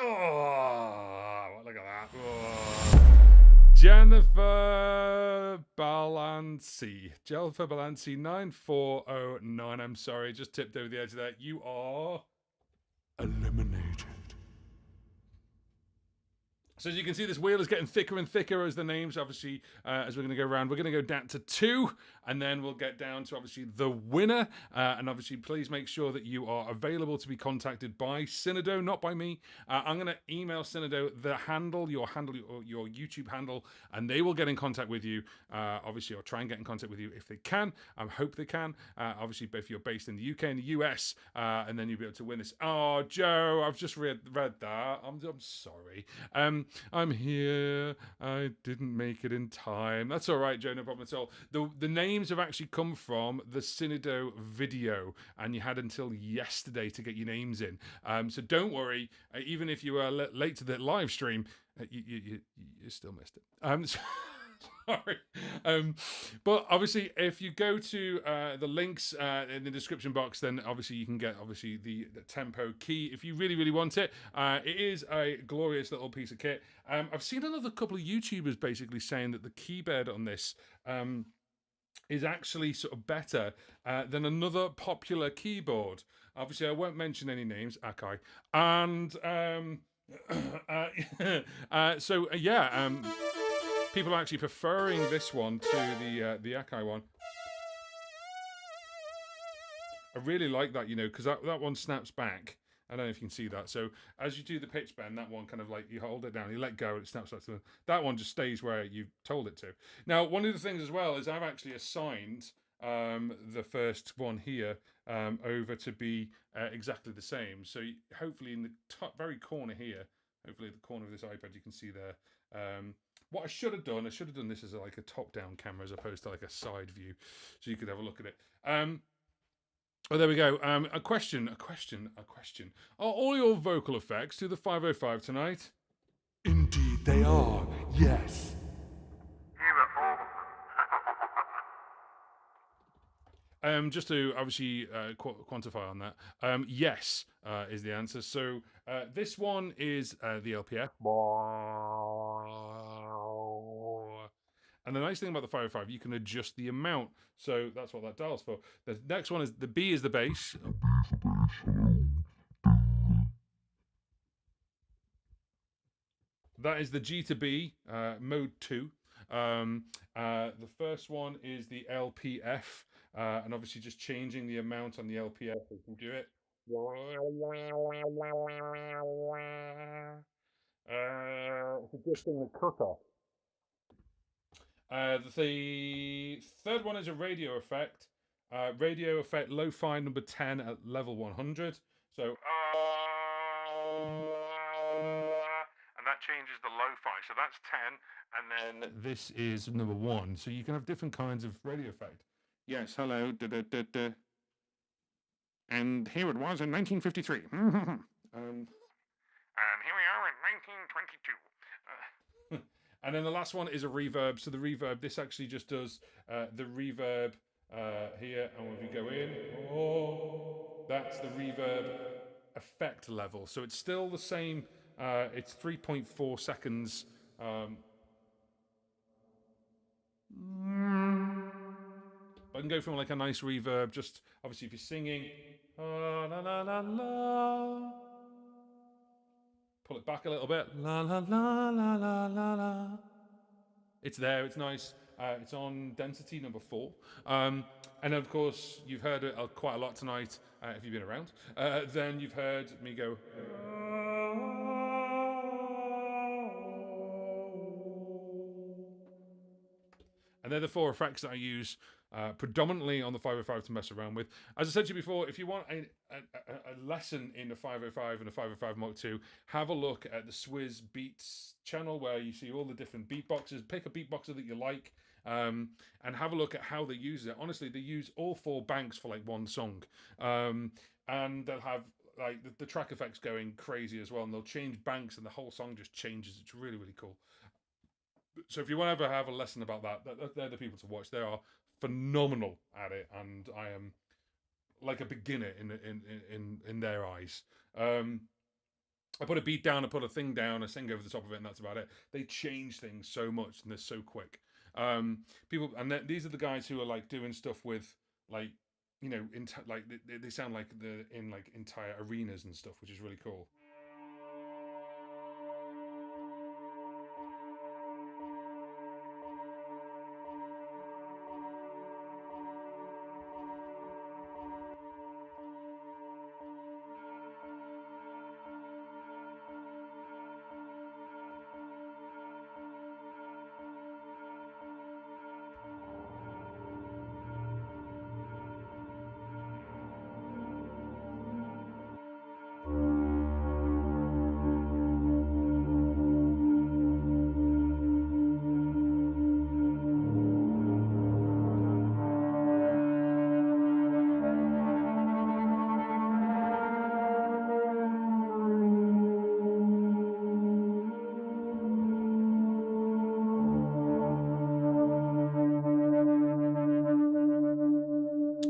Oh, look at that. Oh. Jennifer Balanci. 9409. I'm sorry, just tipped over the edge of that. You are eliminated. So as you can see, this wheel is getting thicker and thicker as the names, obviously, as we're going to go around. We're going to go down to 2, and then we'll get down to, obviously, the winner. And obviously, please make sure that you are available to be contacted by Synido, not by me. I'm going to email Synido the handle, your YouTube handle, and they will get in contact with you, obviously, or try and get in contact with you if they can. I hope they can. Obviously, if you're based in the UK and the US, and then you'll be able to win this. Oh, Joe, I've just read that. I'm sorry. I'm here. I didn't make it in time. That's all right, Joe. No problem at all. The names have actually come from the Synido video, and you had until yesterday to get your names in. So don't worry. Even if you were late to the live stream, you still missed it. Sorry. But obviously, if you go to the links in the description box, then obviously you can get the TempoKEY if you really, really want it. It is a glorious little piece of kit. I've seen another couple of YouTubers basically saying that the keyboard on this is actually sort of better than another popular keyboard. Obviously, I won't mention any names, Akai. And people are actually preferring this one to the Akai one. I really like that, because that one snaps back. I don't know if you can see that. So as you do the pitch bend, that one kind of like, you hold it down, you let go, it snaps back to that one just stays where you told it to. Now, one of the things as well is I've actually assigned the first one here over to be exactly the same. So hopefully in the top very corner here, hopefully at the corner of this iPad, you can see there. What I should have done this as like a top-down camera as opposed to like a side view, so you could have a look at it. Oh, there we go. A question. Are all your vocal effects to the 505 tonight? Indeed they are, yes. Just to obviously quantify on that, yes is the answer. So this one is the LPF. And the nice thing about the 505, you can adjust the amount. So that's what that dial's for. The next one is the B is the bass. That is the G to B, mode 2. The first one is the LPF, and obviously just changing the amount on the LPF, we can do it. Adjusting the cutoff. The third one is a radio effect. Radio effect lo-fi number 10 at level 100. So, and that changes the lo-fi. So that's 10. And then this is number 1. So you can have different kinds of radio effect. Yes, hello. Da, da, da, da. And here it was in 1953. And here we are in 1922. And then the last one is a reverb. So the reverb, this actually just does the reverb here. And when we go in, that's the reverb effect level. So it's still the same. It's 3.4 seconds. I can go from like a nice reverb, just obviously if you're singing, la la la la, pull it back a little bit, la la la la la la la. It's there, it's nice. It's on density number 4. And of course, you've heard it quite a lot tonight, if you've been around. Then you've heard me go. And they're the 4 effects that I use predominantly on the 505 to mess around with. As I said to you before, if you want a lesson in the 505 and the 505 Mark II, have a look at the Swizz Beats channel where you see all the different beatboxes. Pick a beatboxer that you like and have a look at how they use it. Honestly, they use all 4 banks for like one song. And they'll have like the track effects going crazy as well. And they'll change banks and the whole song just changes. It's really, really cool. So if you want to ever have a lesson about that, they're the people to watch. They are phenomenal at it, and I am like a beginner in their eyes. I put a beat down, I put a thing down, I sing over the top of it, and that's about it. They change things so much, and they're so quick. People, and these are the guys who are like doing stuff with like, you know, like they sound like they're in like entire arenas and stuff, which is really cool.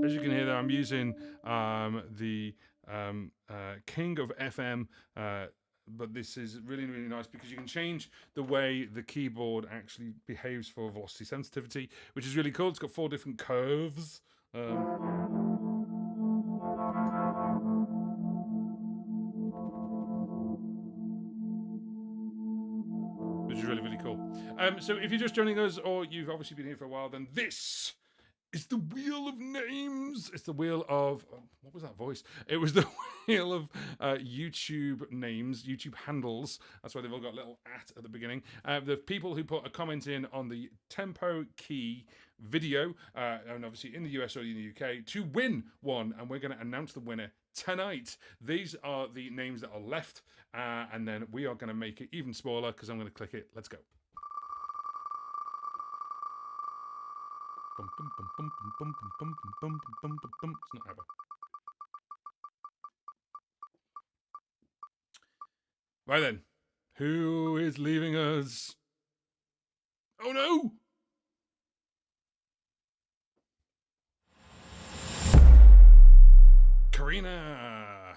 As you can hear there, I'm using the King of FM, but this is really, really nice because you can change the way the keyboard actually behaves for velocity sensitivity, which is really cool. It's got 4 different curves. Which is really, really cool. So if you're just joining us or you've obviously been here for a while, then this is the wheel of names. It's the wheel of what was that voice? It was the wheel of YouTube names, YouTube handles. That's why they've all got a little at the beginning. The people who put a comment in on the TempoKEY video, and obviously in the US or in the UK, to win one, and we're going to announce the winner tonight. These are the names that are left, and then we are going to make it even smaller because I'm going to click it. Let's go. It's not ever. Right then, who is leaving us? Oh no! Karina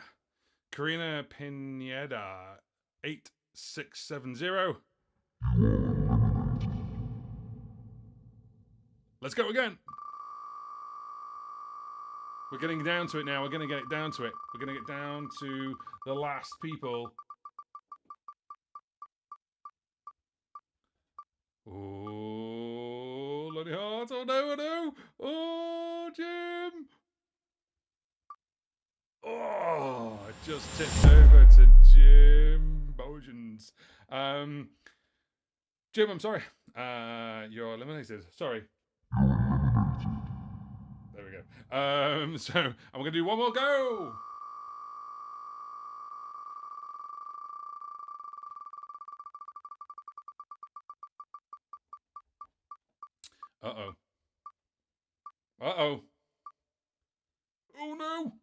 Pineda 8670. Let's go again. We're getting down to it now. We're going to get it down to it. We're going to get down to the last people. Oh, Lordy Heart. Oh, no, oh, no. Oh, Jim. Oh, it just tipped over to Jim Bojans. Jim, I'm sorry. You're eliminated. Sorry. There we go. So I'm going to do one more go. Uh-oh. Uh-oh. Oh, no.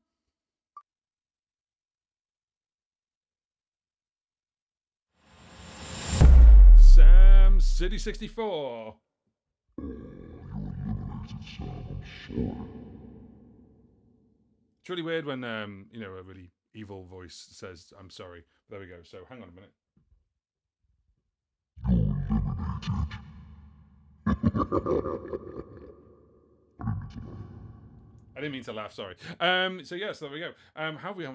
Sam City 64. It's really weird when a really evil voice says I'm sorry. There we go. So hang on a minute. I didn't mean to laugh, sorry. So yes, there we go. How many I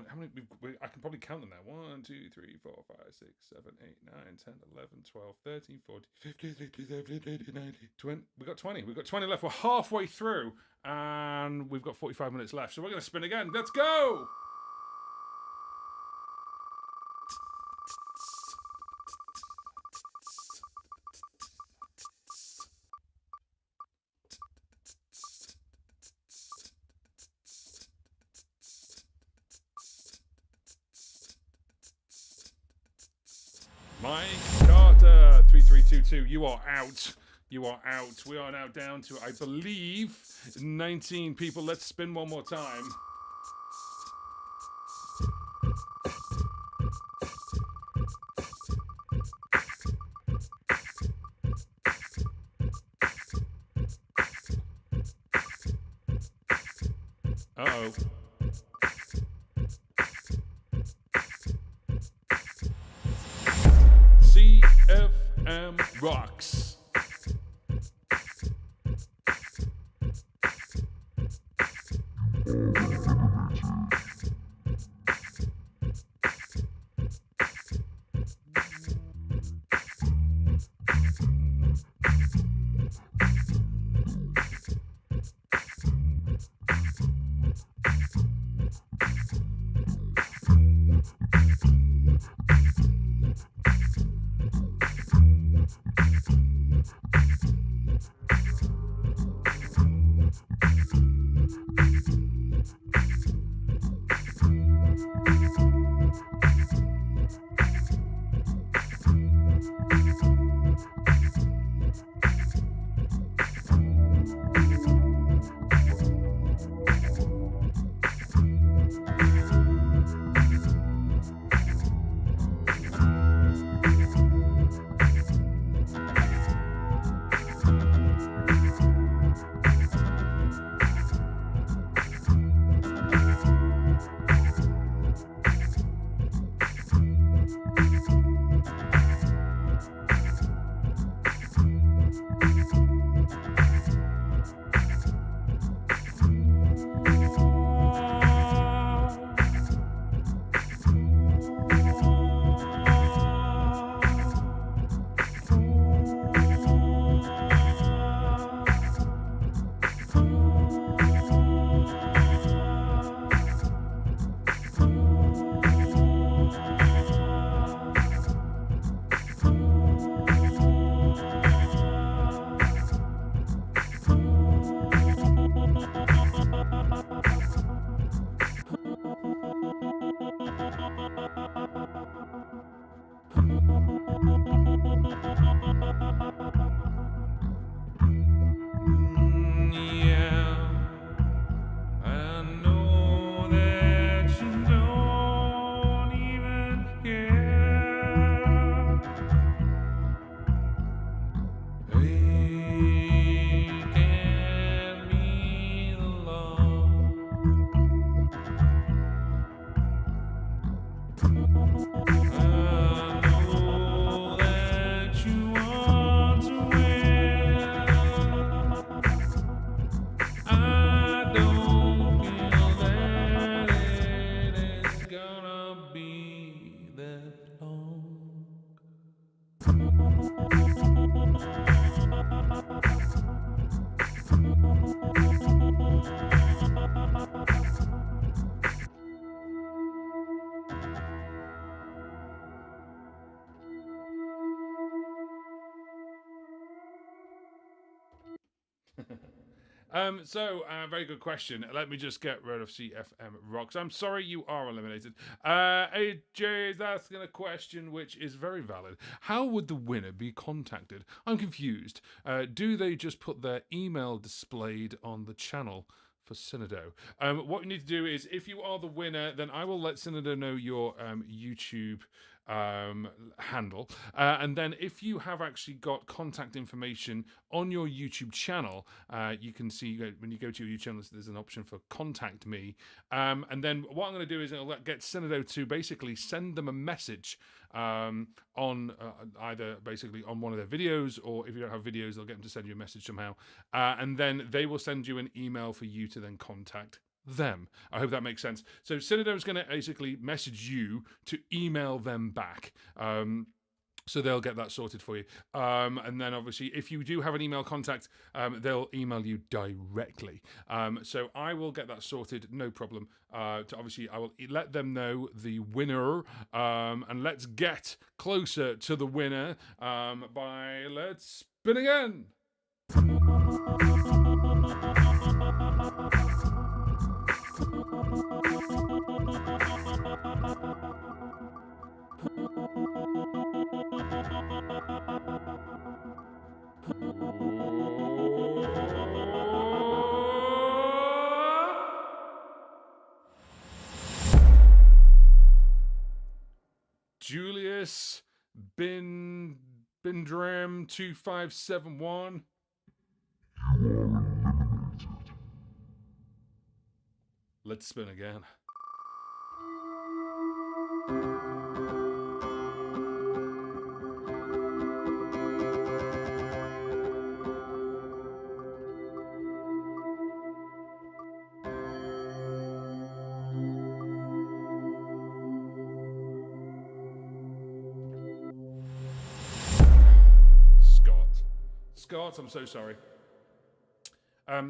can probably count them now. 1, 2, 3, 4, 5, 6, 7, 8, 9, 10, 11, 12, 13, 14, 15, 16, 17, 18, 19, 20. We've got 20. We've got 20 left. We're halfway through and we've got 45 minutes left. So we're going to spin again. Let's go! Mike Carter 3322, you are out. You are out. We are now down to, I believe, 19 people. Let's spin one more time. Uh-oh. CFM rocks. Very good question. Let me just get rid of CFM Rocks. I'm sorry you are eliminated. AJ is asking a question which is very valid. How would the winner be contacted? I'm confused. Do they just put their email displayed on the channel for Synido? What you need to do is, if you are the winner, then I will let Synido know your YouTube handle, and then if you have actually got contact information on your YouTube channel, you can see when you go to your YouTube channel, there's an option for contact me, and then what I'm going to do is I'll get Synido to basically send them a message on either basically on one of their videos, or if you don't have videos, they'll get them to send you a message somehow, and then they will send you an email for you to then contact them. I hope that makes sense. So Synido is going to basically message you to email them back. So they'll get that sorted for you. And then obviously, if you do have an email contact, they'll email you directly. So I will get that sorted, no problem. Obviously, I will let them know the winner. And let's get closer to the winner let's spin again. Julius Bindram 2571. Let's spin again. Scott, I'm so sorry.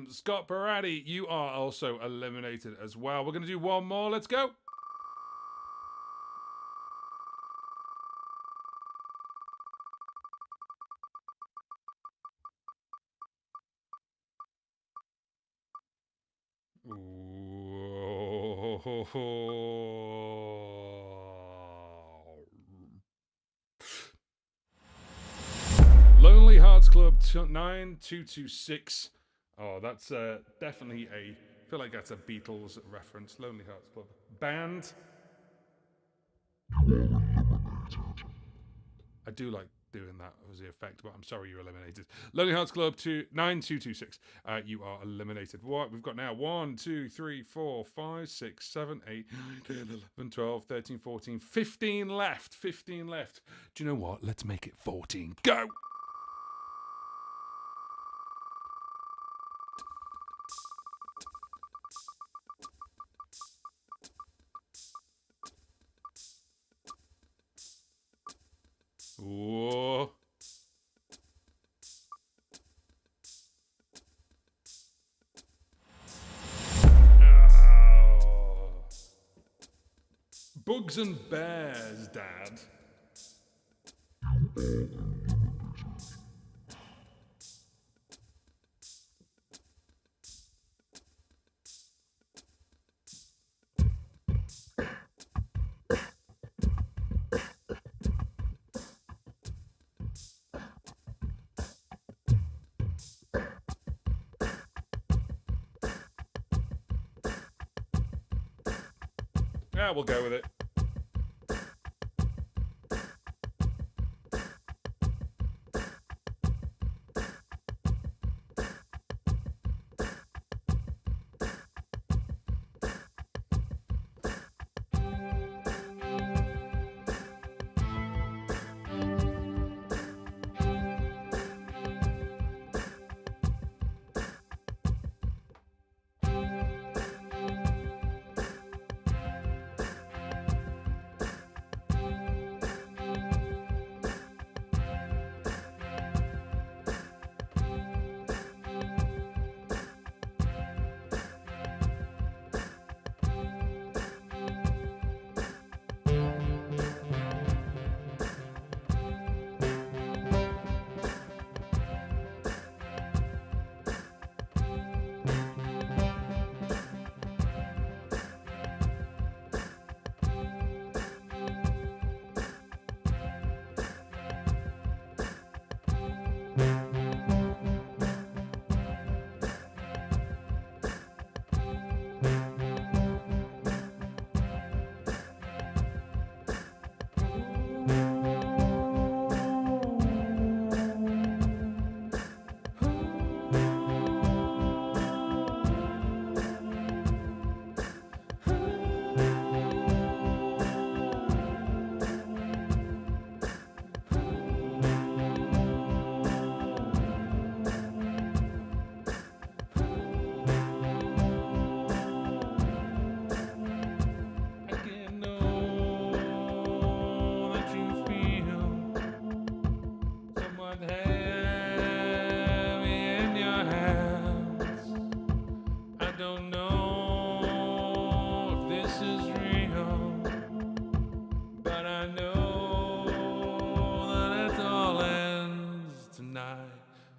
Scott Barati, you are also eliminated as well. We're going to do one more. Let's go. Lonely Hearts Club 9226. Oh, that's definitely I feel like that's a Beatles reference. Lonely Hearts Club band. I do like doing that as the effect, but I'm sorry you're eliminated. Lonely Hearts Club 9226. You are eliminated. What we've got now: 1, 2, 3, 4, 5, 6, 7, 8, 9, 10, 11, 12, 13, 14, 15 left. 15 left. Do you know what? Let's make it 14. Go! Whoa. Oh. Bugs and bears, Dad. Yeah, we'll go with it.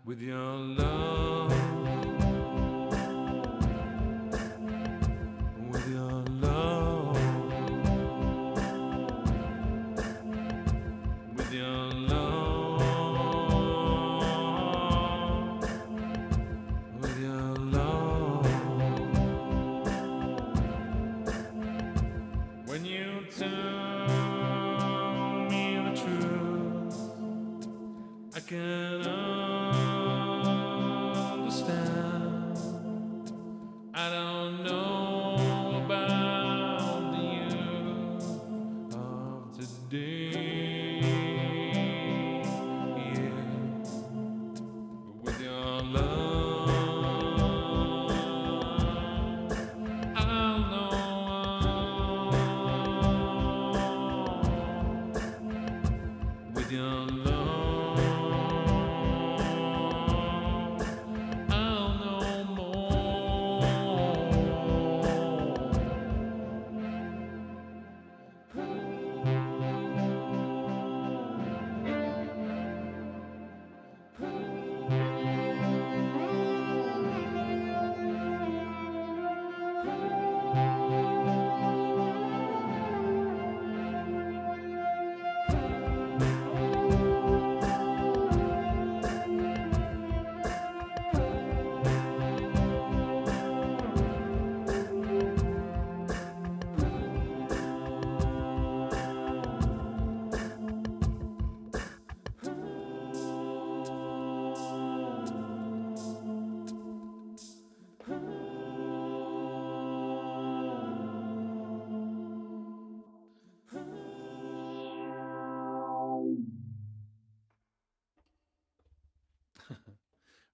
With your love, with your love, with your love, with your love. When you tell me the truth, I can understand. I don't know about the youth of today, yeah. But with your love, I'll know. With your love,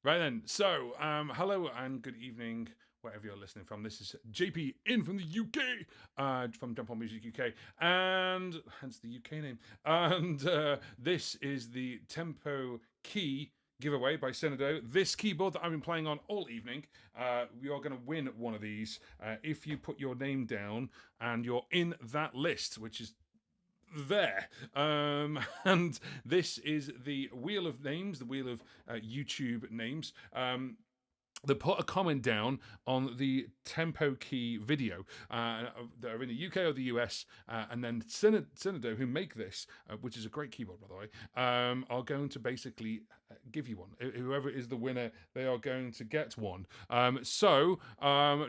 right then, so hello and good evening, wherever you're listening from. This is JP in from the UK, from Jump On Music UK, and hence the UK name. And this is the TempoKEY giveaway by Synido. This keyboard that I've been playing on all evening, we are going to win one of these if you put your name down and you're in that list, which is there. And this is the wheel of names, the wheel of YouTube names. They put a comment down on the TempoKEY video that are in the UK or the US, and then Synido, who make this, which is a great keyboard, by the way, are going to basically give you one. Whoever is the winner, they are going to get one. So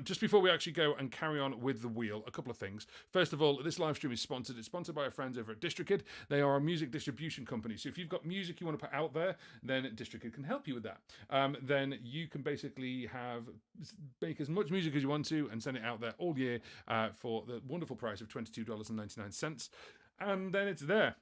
just before we actually go and carry on with the wheel, a couple of things. First of all, this live stream is sponsored. It's sponsored by our friends over at DistroKid. They are a music distribution company. So if you've got music you want to put out there, then DistroKid can help you with that. Then you can basically make as much music as you want to and send it out there all year for the wonderful price of $22.99, and then it's there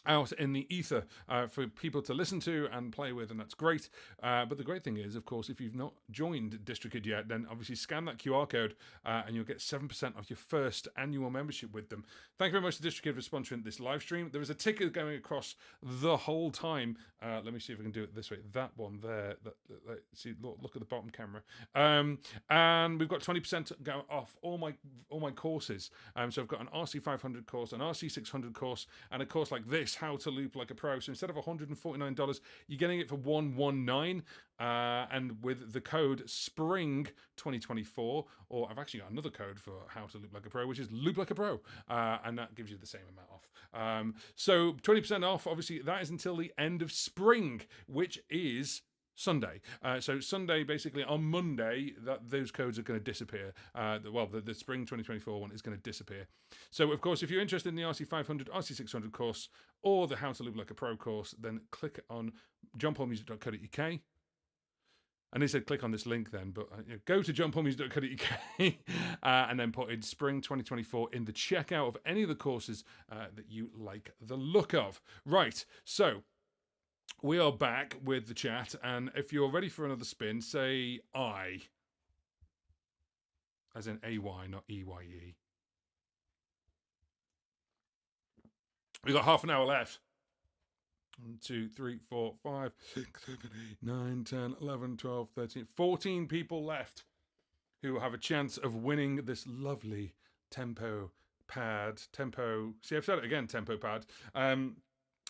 out in the ether for people to listen to and play with, and that's great. But the great thing is, of course, if you've not joined DistroKid yet, then obviously scan that QR code and you'll get 7% off your first annual membership with them. Thank you very much to DistroKid for sponsoring this live stream. There is a ticker going across the whole time. Let me see if I can do it this way. That one there. See, look at the bottom camera. And we've got 20% off all my courses. So I've got an RC500 course, an RC600 course, and a course like this, How to Loop Like a Pro. So instead of $149, you're getting it for $119, and with the code SPRING 2024, or I've actually got another code for How to Loop Like a Pro, which is Loop Like a Pro, and that gives you the same amount off. So 20% off. Obviously, that is until the end of spring, which is Sunday. So Sunday, basically on Monday, those codes are going to disappear. The spring 2024 one is going to disappear. So of course, if you're interested in the RC500, RC600 course, or the How to Loop Like a Pro course, then click on johnpaulmusic.co.uk. And they said click on this link then, but go to johnpaulmusic.co.uk and then put in spring 2024 in the checkout of any of the courses that you like the look of. Right, so we are back with the chat, and if you're ready for another spin, say I, as in A-Y, not E-Y-E. We've got half an hour left. 1, 2, 3, 4, 5, 6, 7, 8, 9, 10, 11, 12, 13, 14 people left who have a chance of winning this lovely Tempo pad. See, I've said it again, Tempo pad.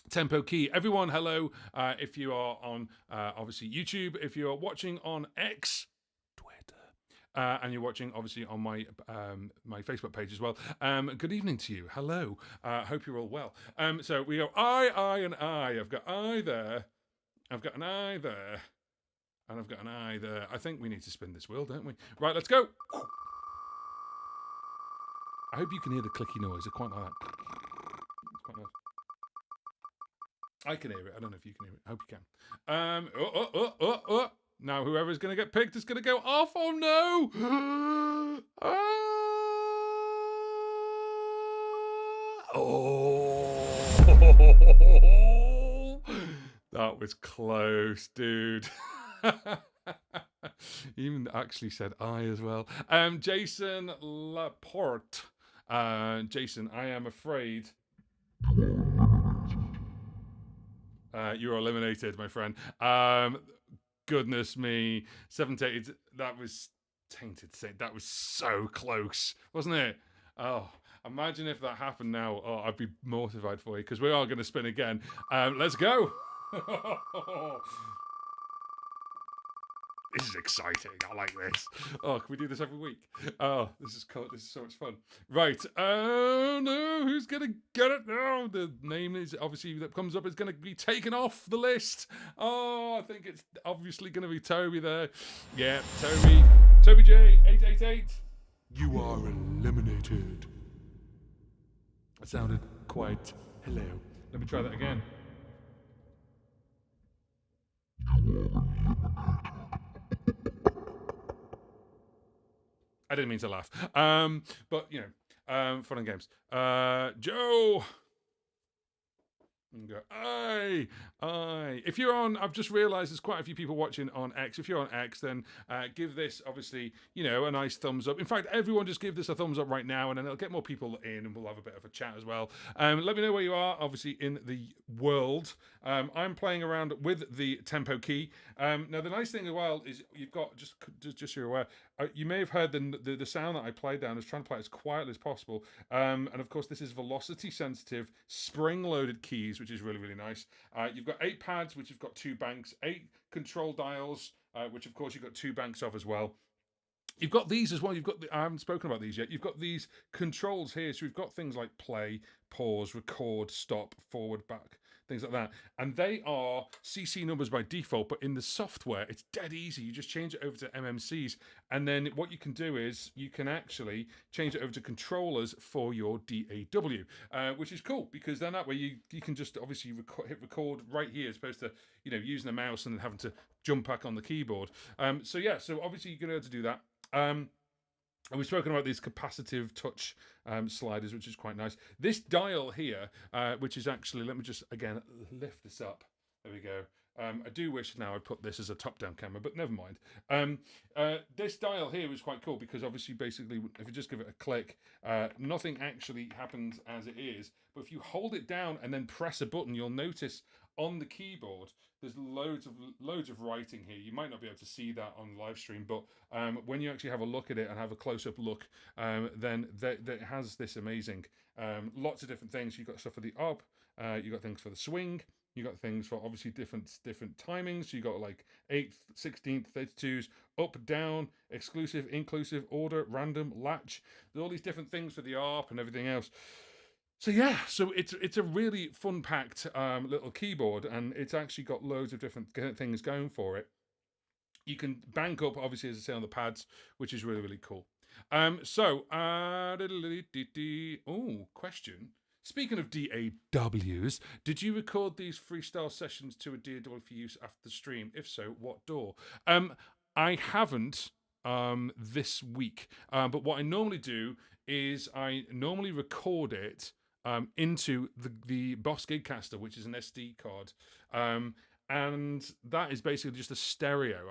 TempoKEY. Everyone, hello. If you are on, obviously, YouTube, if you're watching on X, Twitter, and you're watching, obviously, on my my Facebook page as well, good evening to you. Hello. Hope you're all well. So we go I, and I. I've got I there. I've got an I there. And I've got an I there. I think we need to spin this wheel, don't we? Right, let's go. I hope you can hear the clicky noise. I quite like that. It's quite nice. I can hear it. I don't know if you can hear it. I hope you can. Now, whoever's going to get picked is going to go off. Oh, no. Oh. That was close, dude. Even actually said I as well. Jason Laporte. Jason, I am afraid... you are eliminated, my friend. Goodness me. 78. That was tainted. That was so close, wasn't it? Oh, imagine if that happened now. Oh, I'd be mortified for you, because we are going to spin again. Let's go. This is exciting. I like this. Oh, can we do this every week? Oh, this is cool. This is so much fun. Right. Oh, no. Who's going to get it now? The name is obviously that comes up is going to be taken off the list. Oh, I think it's obviously going to be Toby there. Yeah, Toby. Toby J, 888. You are eliminated. That sounded quite hello. Let me try that again. I didn't mean to laugh. But, you know, fun and games. Joe. And go, aye. If you're on, I've just realised there's quite a few people watching on X. If you're on X, then give this, obviously, you know, a nice thumbs up. In fact, everyone just give this a thumbs up right now, and then it'll get more people in, and we'll have a bit of a chat as well. Let me know where you are, obviously, in the world. I'm playing around with the TempoKEY. Now, the nice thing as well is you've got, just so you're aware, you may have heard the sound that I played down. I was trying to play it as quietly as possible. And of course, this is velocity sensitive, spring loaded keys, which is really, really nice. You've got 8 pads, which have got 2 banks, 8 control dials, which of course you've got 2 banks of as well. You've got these as well. I haven't spoken about these yet. You've got these controls here. So we've got things like play, pause, record, stop, forward, back, things like that. And they are CC numbers by default, but in the software, it's dead easy. You just change it over to MMCs. And then what you can do is you can actually change it over to controllers for your DAW, which is cool, because then that way you can just obviously hit record right here, as opposed to, you know, using a mouse and having to jump back on the keyboard. So obviously you're going to be able to do that. And we've spoken about these capacitive touch sliders, which is quite nice. This dial here, which is actually, let me just, again, lift this up. There we go. I do wish now I'd put this as a top-down camera, but never mind. This dial here is quite cool, because obviously, basically, if you just give it a click, nothing actually happens as it is. But if you hold it down and then press a button, you'll notice on the keyboard, there's loads of writing here. You might not be able to see that on live stream, but when you actually have a look at it and have a close-up look, then it has this amazing, lots of different things. You've got stuff for the up, You got things for the swing. You got things for obviously different timings. So you got like 8th, 16th, 32s, up, down, exclusive, inclusive, order, random, latch. There's all these different things for the ARP and everything else. So yeah, so it's a really fun packed little keyboard, and it's actually got loads of different things going for it. You can bank up, obviously, as I say, on the pads, which is really, really cool. Question. Speaking of DAWs, did you record these freestyle sessions to a DAW for use after the stream? If so, what DAW? I haven't this week, but what I normally do is I normally record it into the Boss Gigcaster, which is an SD card. And that is basically just a stereo.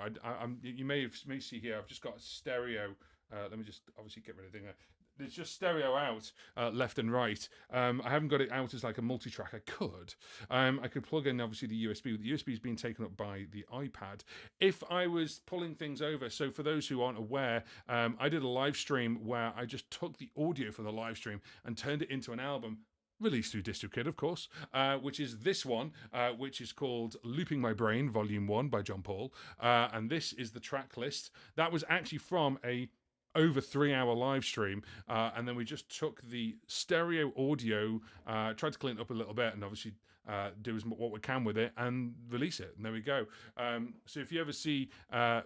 You may see here, I've just got a stereo. Let me just obviously get rid of the thing there. It's just stereo out left and right. I haven't got it out as like a multi-track. I could plug in obviously the USB. The USB is being taken up by the iPad. If I was pulling things over, so for those who aren't aware, I did a live stream where I just took the audio for the live stream and turned it into an album, released through DistroKid, of course, which is this one, which is called Looping My Brain, Volume 1 by John Paul. And this is the track list. That was actually from a over 3-hour live stream, and then we just took the stereo audio, tried to clean it up a little bit, and obviously do what we can with it and release it, and there we go. So if you ever see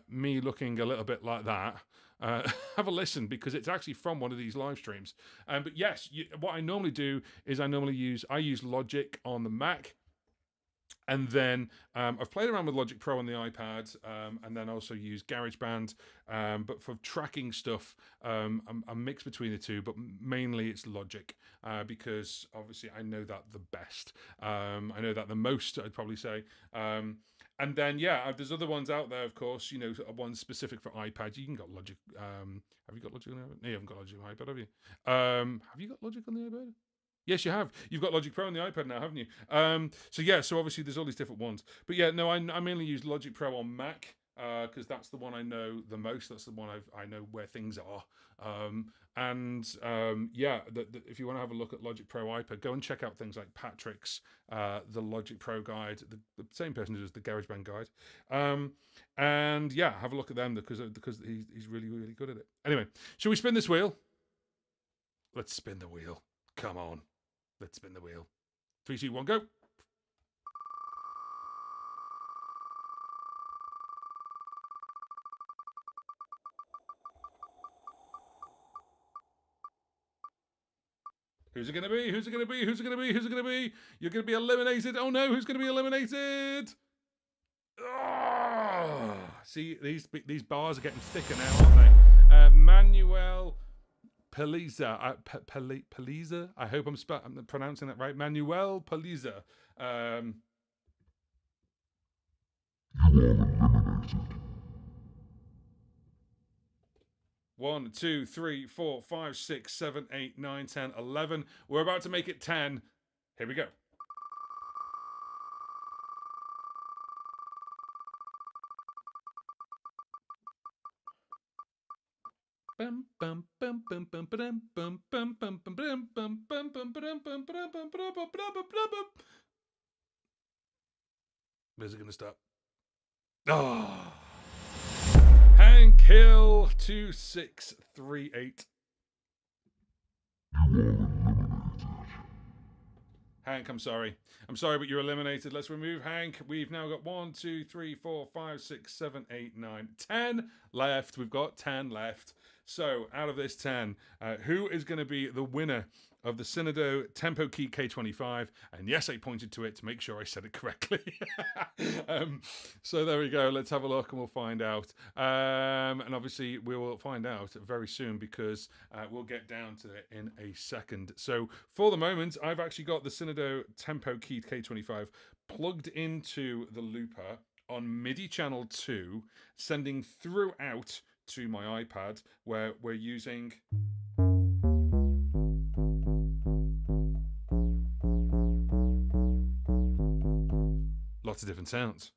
me looking a little bit like that, have a listen, because it's actually from one of these live streams. But yes, what I normally do is I use Logic on the Mac. And then I've played around with Logic Pro on the iPad, and then also use GarageBand. But for tracking stuff, I'm mixed between the two, but mainly it's Logic, because obviously I know that the best. I know that the most, I'd probably say. And then, yeah, there's other ones out there, of course, ones specific for iPad. You can get Logic. Have you got Logic on the iPad? No, you haven't got Logic on the iPad, have you? Have you got Logic on the iPad? Yes, you have. You've got Logic Pro on the iPad now, haven't you? So obviously there's all these different ones. But yeah, no, I mainly use Logic Pro on Mac, because that's the one I know the most. That's the one I know where things are. If you want to have a look at Logic Pro iPad, go and check out things like Patrick's, the Logic Pro guide, the same person who does the GarageBand guide. And yeah, have a look at them because he's really, really good at it. Anyway, shall we spin this wheel? Let's spin the wheel. Come on. Let's spin the wheel. 3, 2, 1, go. Who's it going to be? Who's it going to be? Who's it going to be? Who's it going to be? You're going to be eliminated. Oh no, who's going to be eliminated? Oh, see, these bars are getting thicker now, aren't they? Manuel Paliza. Paliza? I hope I'm pronouncing that right. Manuel Paliza. You are eliminated. 1, 2, 3, 4, 5, 6, 7, 8, 9, 10, 11. We're about to make it 10. Here we go. Where's it going to stop? Oh. Hank Hill 2638. Hank, I'm sorry, but you're eliminated. Let's remove Hank. We've now got 1, 2, 3, 4, 5, 6, 7, 8, 9, 10 left. We've got 10 left. So out of this 10, who is going to be the winner of the Synido TempoKEY K25? And yes, I pointed to it to make sure I said it correctly. So there we go. Let's have a look and we'll find out. And obviously we will find out very soon, because we'll get down to it in a second. So for the moment, I've actually got the Synido TempoKEY K25 plugged into the looper on MIDI channel 2, sending throughout to my iPad, where we're using lots of different sounds.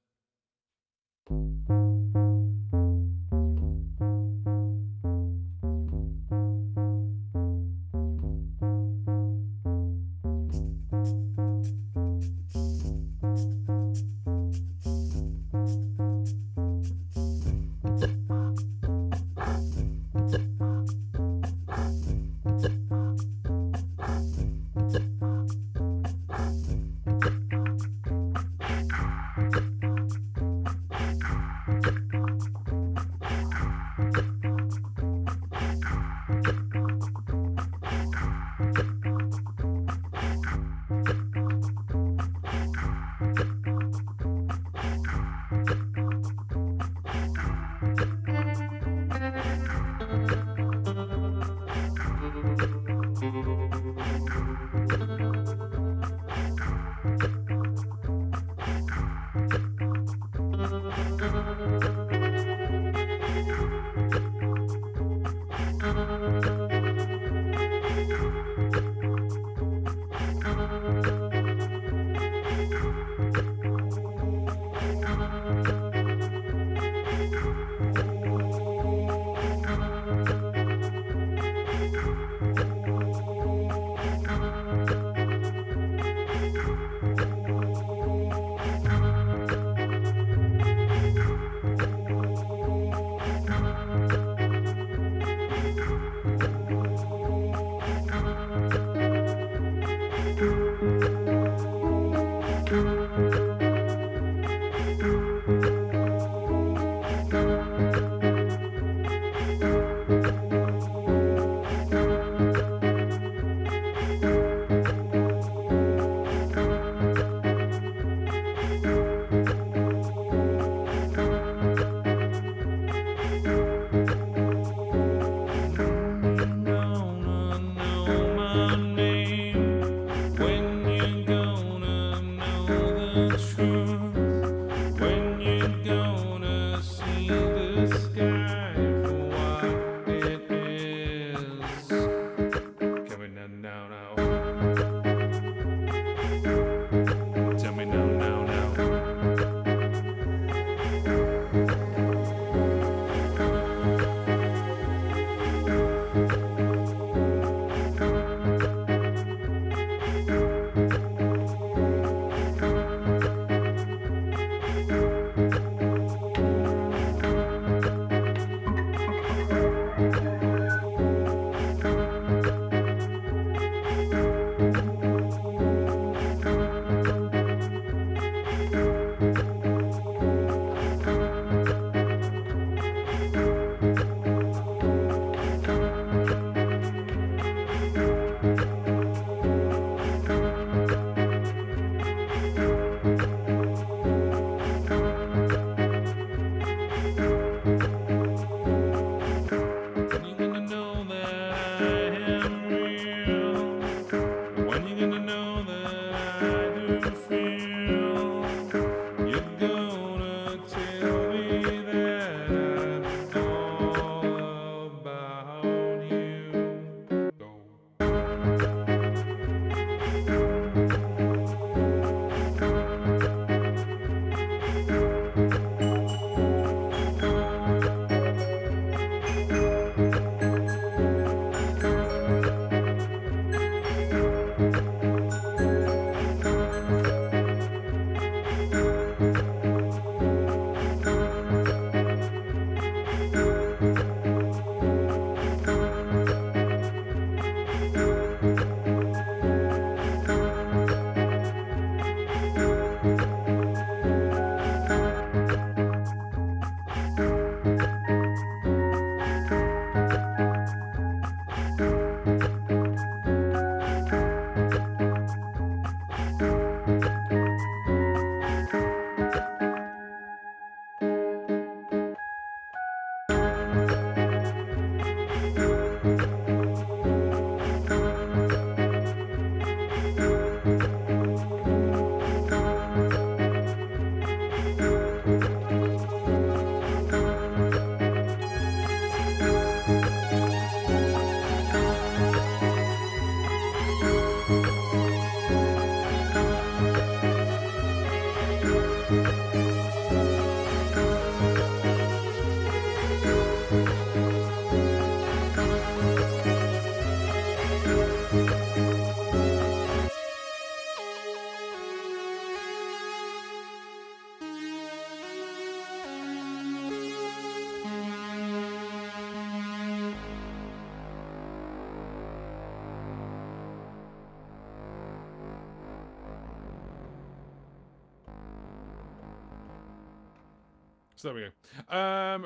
So there we go.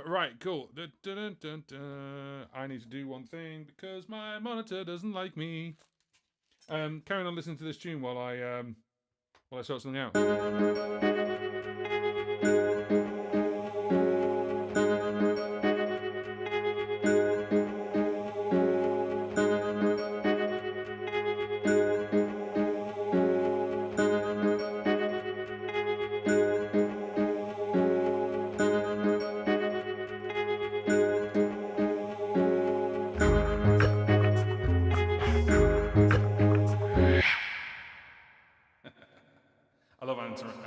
Right, cool. Dun, dun, dun, dun, dun. I need to do one thing because my monitor doesn't like me. Carrying on listening to this tune while I sort something out. I love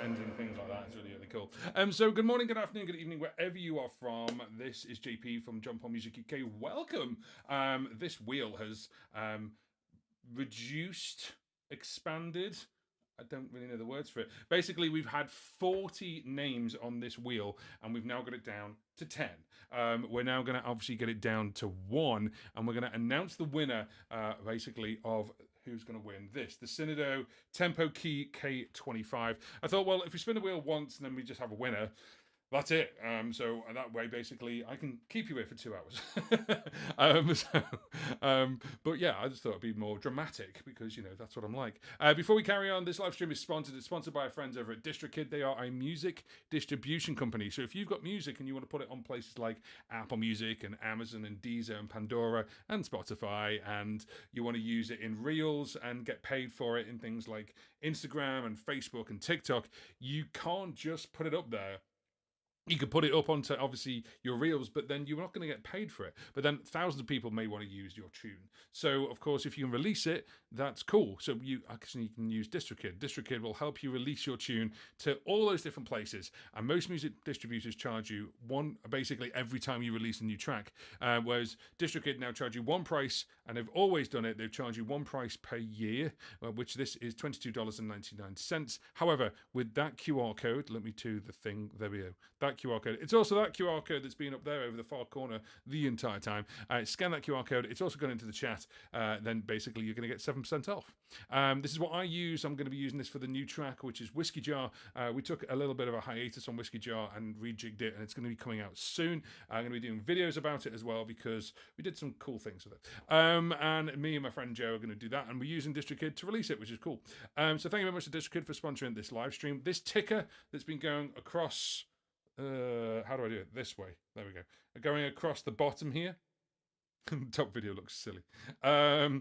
ending things like that. It's really, really cool. So good morning, good afternoon, good evening, wherever you are from. This is JP from Jump On Music UK. Welcome. This wheel has reduced, expanded. I don't really know the words for it. Basically, we've had 40 names on this wheel, and we've now got it down to 10. We're now going to obviously get it down to 1, and we're going to announce the winner, basically, of who's going to win this. The Synido TempoKEY K25. I thought, well, if we spin the wheel once and then we just have a winner, that's it. So that way, basically, I can keep you here for 2 hours. But yeah, I just thought it'd be more dramatic because, you know, that's what I'm like. Before we carry on, this live stream is sponsored. It's sponsored by our friends over at DistroKid. They are a music distribution company. So if you've got music and you want to put it on places like Apple Music and Amazon and Deezer and Pandora and Spotify, and you want to use it in Reels and get paid for it in things like Instagram and Facebook and TikTok, you can't just put it up there. You could put it up onto, obviously, your reels, but then you're not going to get paid for it. But then thousands of people may want to use your tune. So, of course, if you can release it, that's cool. So you can use DistroKid. DistroKid will help you release your tune to all those different places. And most music distributors charge you basically every time you release a new track. Whereas DistroKid now charge you one price, and they've always done it. They've charged you one price per year, which this is $22.99. However, with that QR code, let me do the thing. There we go. That QR code. It's also that QR code that's been up there over the far corner the entire time. Scan that QR code. It's also gone into the chat. Then basically you're going to get 7% off. This is what I use. I'm going to be using this for the new track, which is Whiskey Jar. We took a little bit of a hiatus on Whiskey Jar and rejigged it, and it's going to be coming out soon. I'm going to be doing videos about it as well because we did some cool things with it. And me and my friend Joe are going to do that, and we're using DistroKid to release it, which is cool. So thank you very much to DistroKid for sponsoring this live stream. This ticker that's been going across... how do I do it? This way. There we go. Going across the bottom here. Top video looks silly. All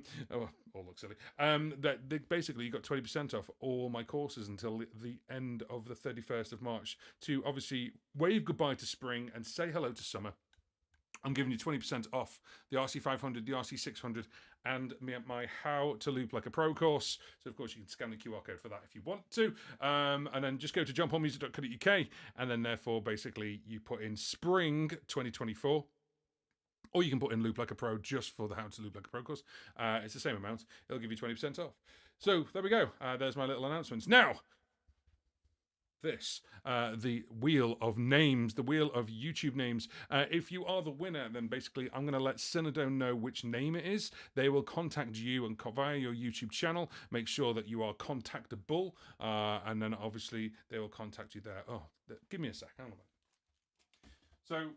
looks silly. Basically, you got 20% off all my courses until the end of the 31st of March to obviously wave goodbye to spring and say hello to summer. I'm giving you 20% off the RC500, the RC600, and my How to Loop Like a Pro course. So, of course, you can scan the QR code for that if you want to. And then just go to jumponmusic.co.uk, and then, therefore, basically, you put in spring 2024. Or you can put in Loop Like a Pro just for the How to Loop Like a Pro course. It's the same amount. It'll give you 20% off. So, there we go. There's my little announcements. Now... the wheel of names, the wheel of YouTube names. If you are the winner, then basically I'm going to let Synido know which name it is. They will contact you and via your YouTube channel, make sure that you are contactable, and then obviously they will contact you there. Oh, give me a sec. Hang on. So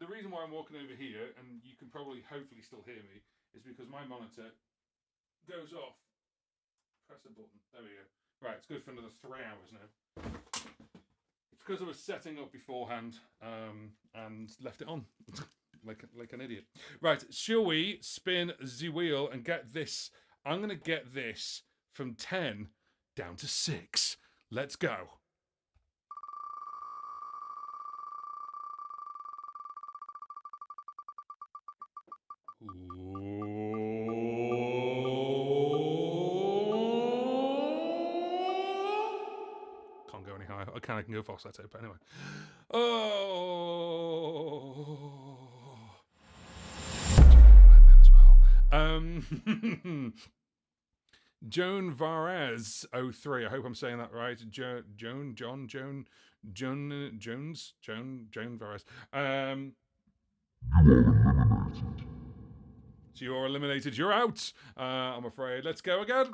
the reason why I'm walking over here, and you can probably hopefully still hear me, is because my monitor goes off. Press the button. There we go. Right, it's good for another 3 hours now. It's because I was setting up beforehand and left it on like an idiot. Right, shall we spin the wheel and get this? I'm going to get this from 10 down to 6. Let's go. Can't go any higher. I can go falsetto, but anyway. Joan Varez 03. I hope I'm saying that right. Joan Varez. So you're eliminated. You're out. I'm afraid. Let's go again.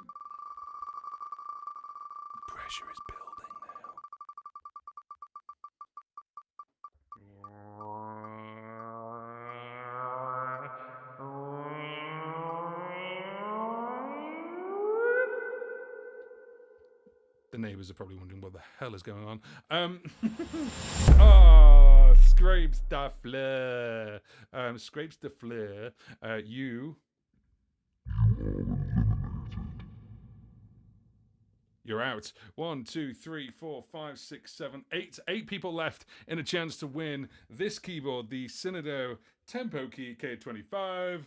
Pressure is building neighbours are probably wondering what the hell is going on. Oh, scrapes de fleur. Scrapes de fleur. You're out. 1, 2, 3, 4, 5, 6, 7, 8. 8 people left in a chance to win this keyboard, the Synido TempoKEY K25.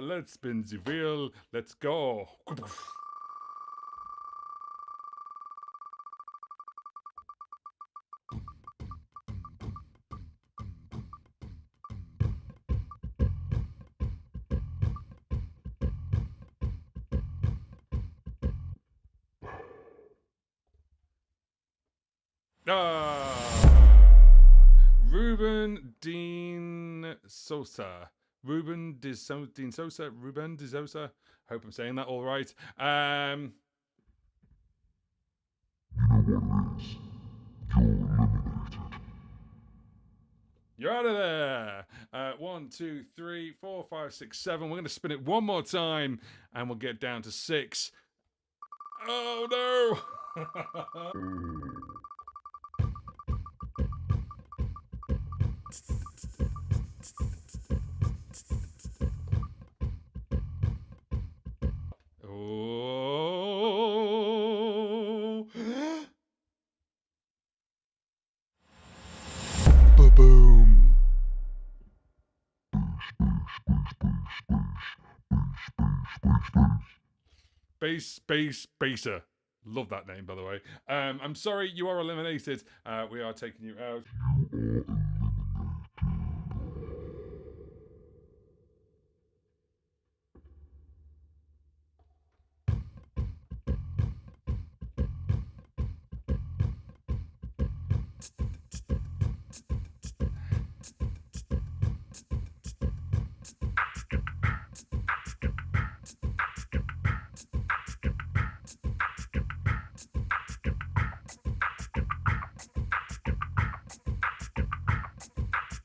Let's spin the wheel. Let's go. Ruben Dean Sosa. Ruben Dean Sosa. Ruben De Sosa. Hope I'm saying that all right. You're out of there. 1, 2, 3, 4, 5, 6, 7. We're going to spin it one more time and we'll get down to 6. Oh no! Oh! Ba-boom! Baser. Love that name, by the way. I'm sorry, you are eliminated. We are taking you out.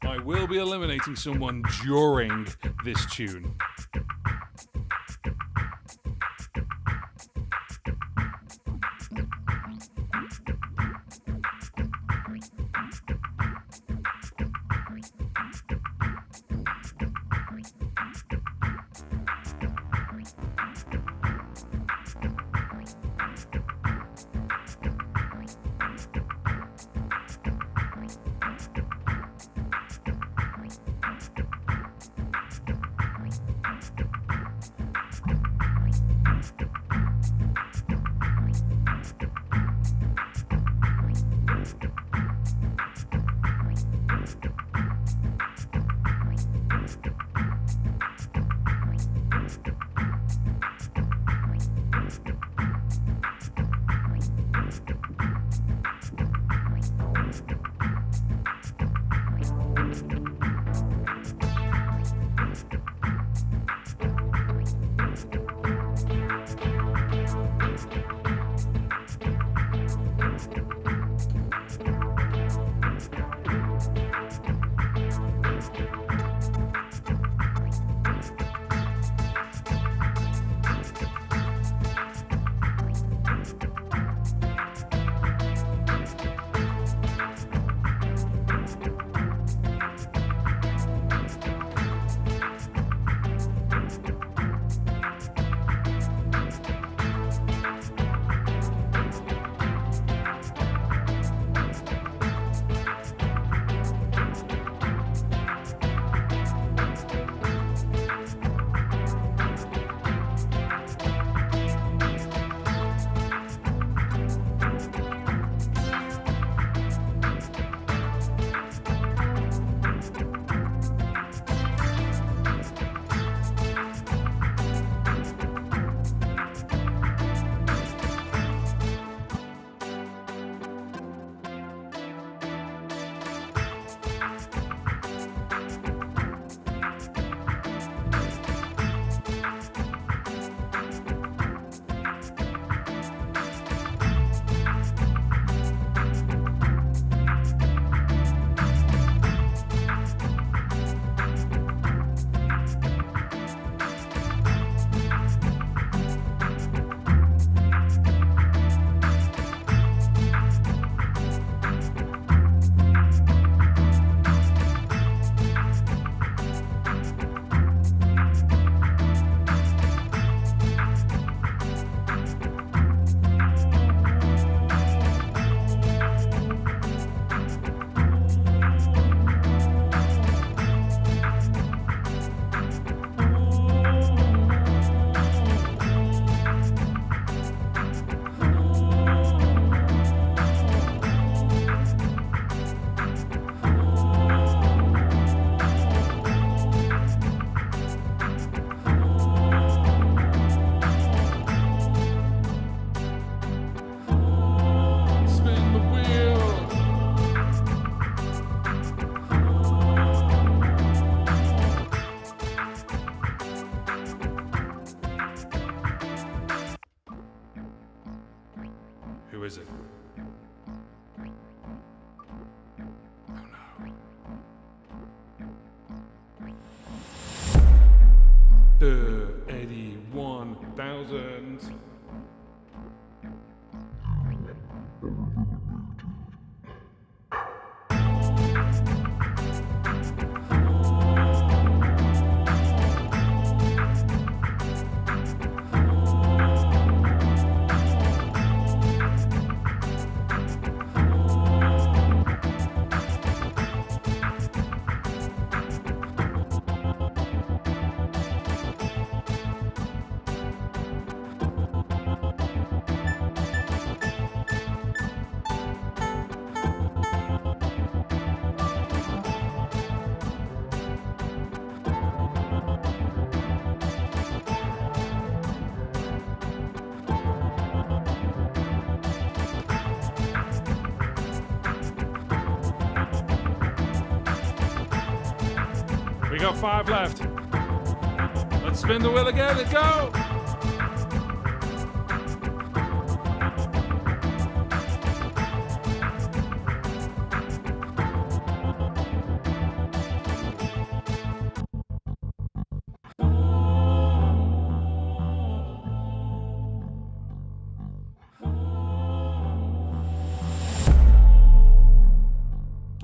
I will be eliminating someone during this tune. We got 5 left. Let's spin the wheel again. Let's go.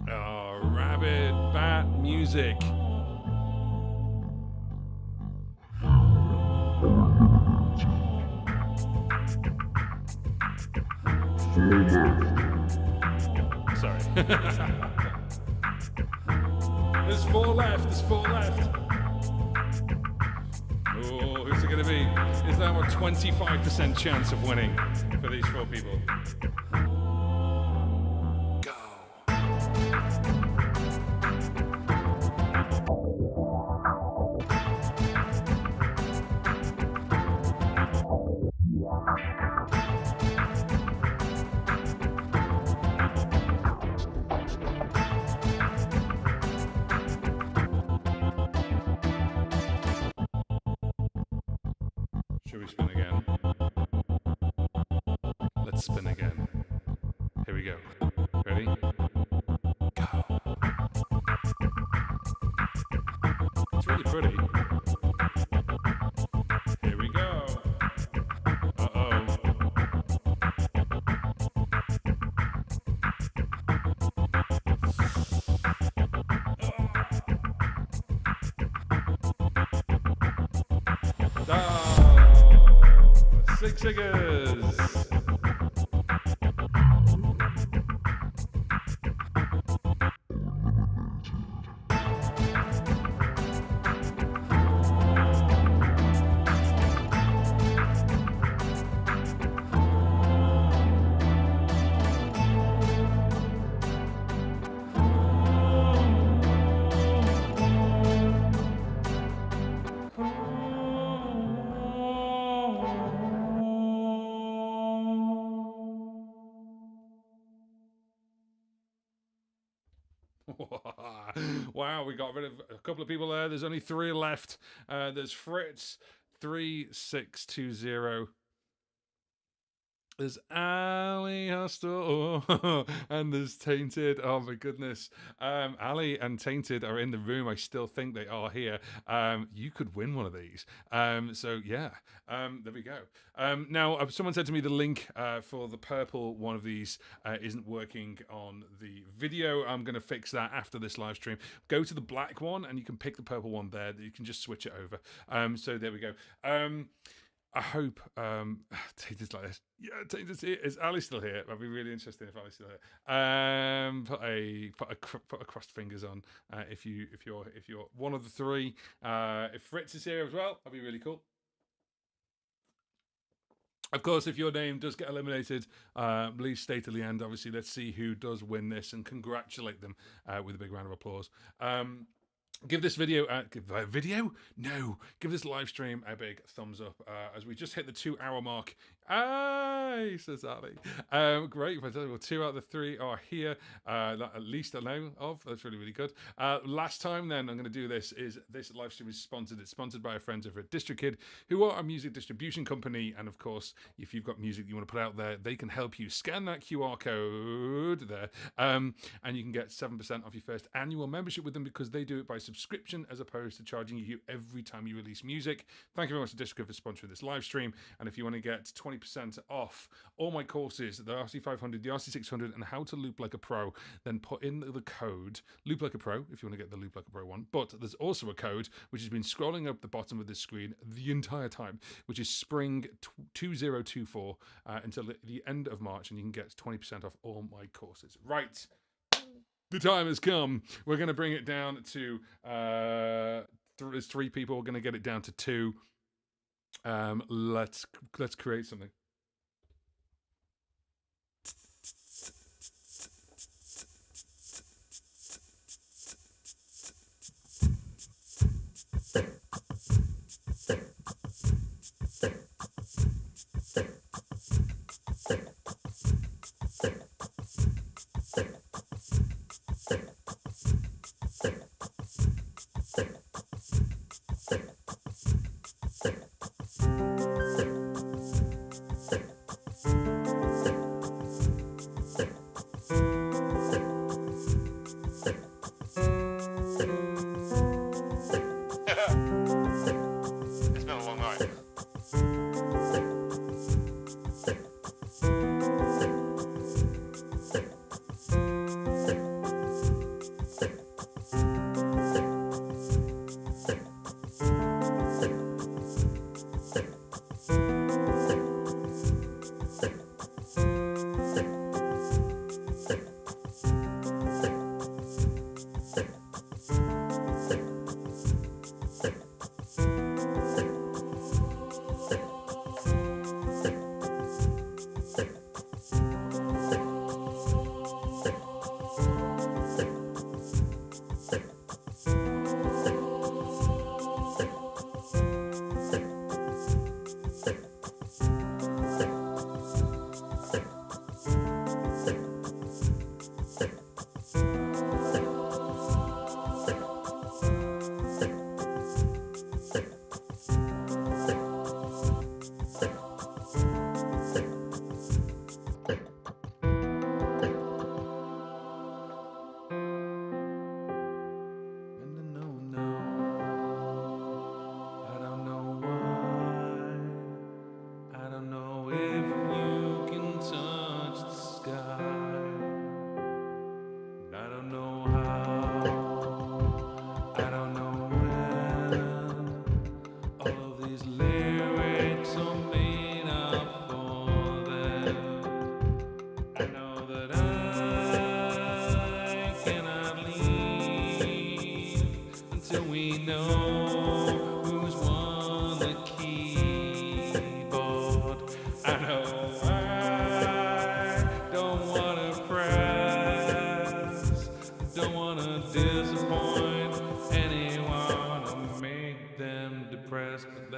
Oh, rabbit, bat, music. Sorry. There's 4 left. There's 4 left. Oh, who's it going to be? Is there a 25% chance of winning for these 4 people? Go. Should we spin again? Let's spin again. Here we go. Ready? Go. It's really pretty. Here we go. Uh-oh. Oh, 6 figures. Wow, we got rid of a couple of people there. There's only 3 left. There's Fritz 3620. There's Ali Hostel, and there's Tainted. Oh my goodness. Ali and Tainted are in the room. I still think they are here. You could win one of these. So yeah, there we go. Now, someone said to me the link for the purple one of these isn't working on the video. I'm going to fix that after this live stream. Go to the black one and you can pick the purple one there. You can just switch it over. So there we go. I hope Tainted like this. Yeah, Tainted's here. Is Ali still here? That'd be really interesting if Ali's still here. Put a crossed fingers on if you're one of the 3. If Fritz is here as well, that'd be really cool. Of course, if your name does get eliminated, please stay to the end. Obviously, let's see who does win this and congratulate them with a big round of applause. Give this video, give this live stream a big thumbs up as we just hit the 2-hour mark. Aye, says Ali. Great, well, 2 out of the 3 are here. That at least I know of. That's really, really good. Last time then I'm going to do this live stream is sponsored. It's sponsored by our friends over at DistroKid, who are a music distribution company. And of course, if you've got music you want to put out there, they can help you. Scan that QR code there, and you can get 7% off your first annual membership with them because they do it by subscription as opposed to charging you every time you release music. Thank you very much to DistroKid for sponsoring this live stream. And if you want to get 20% off all my courses, the RC500, the RC600, and how to loop like a pro, then put in the code loop like a pro if you want to get the loop like a pro one. But there's also a code which has been scrolling up the bottom of this screen the entire time, which is spring 2024 until the end of March, and you can get 20% off all my courses. Right. The time has come. We're going to bring it down to there's 3 people. We're going to get it down to 2. Let's create something.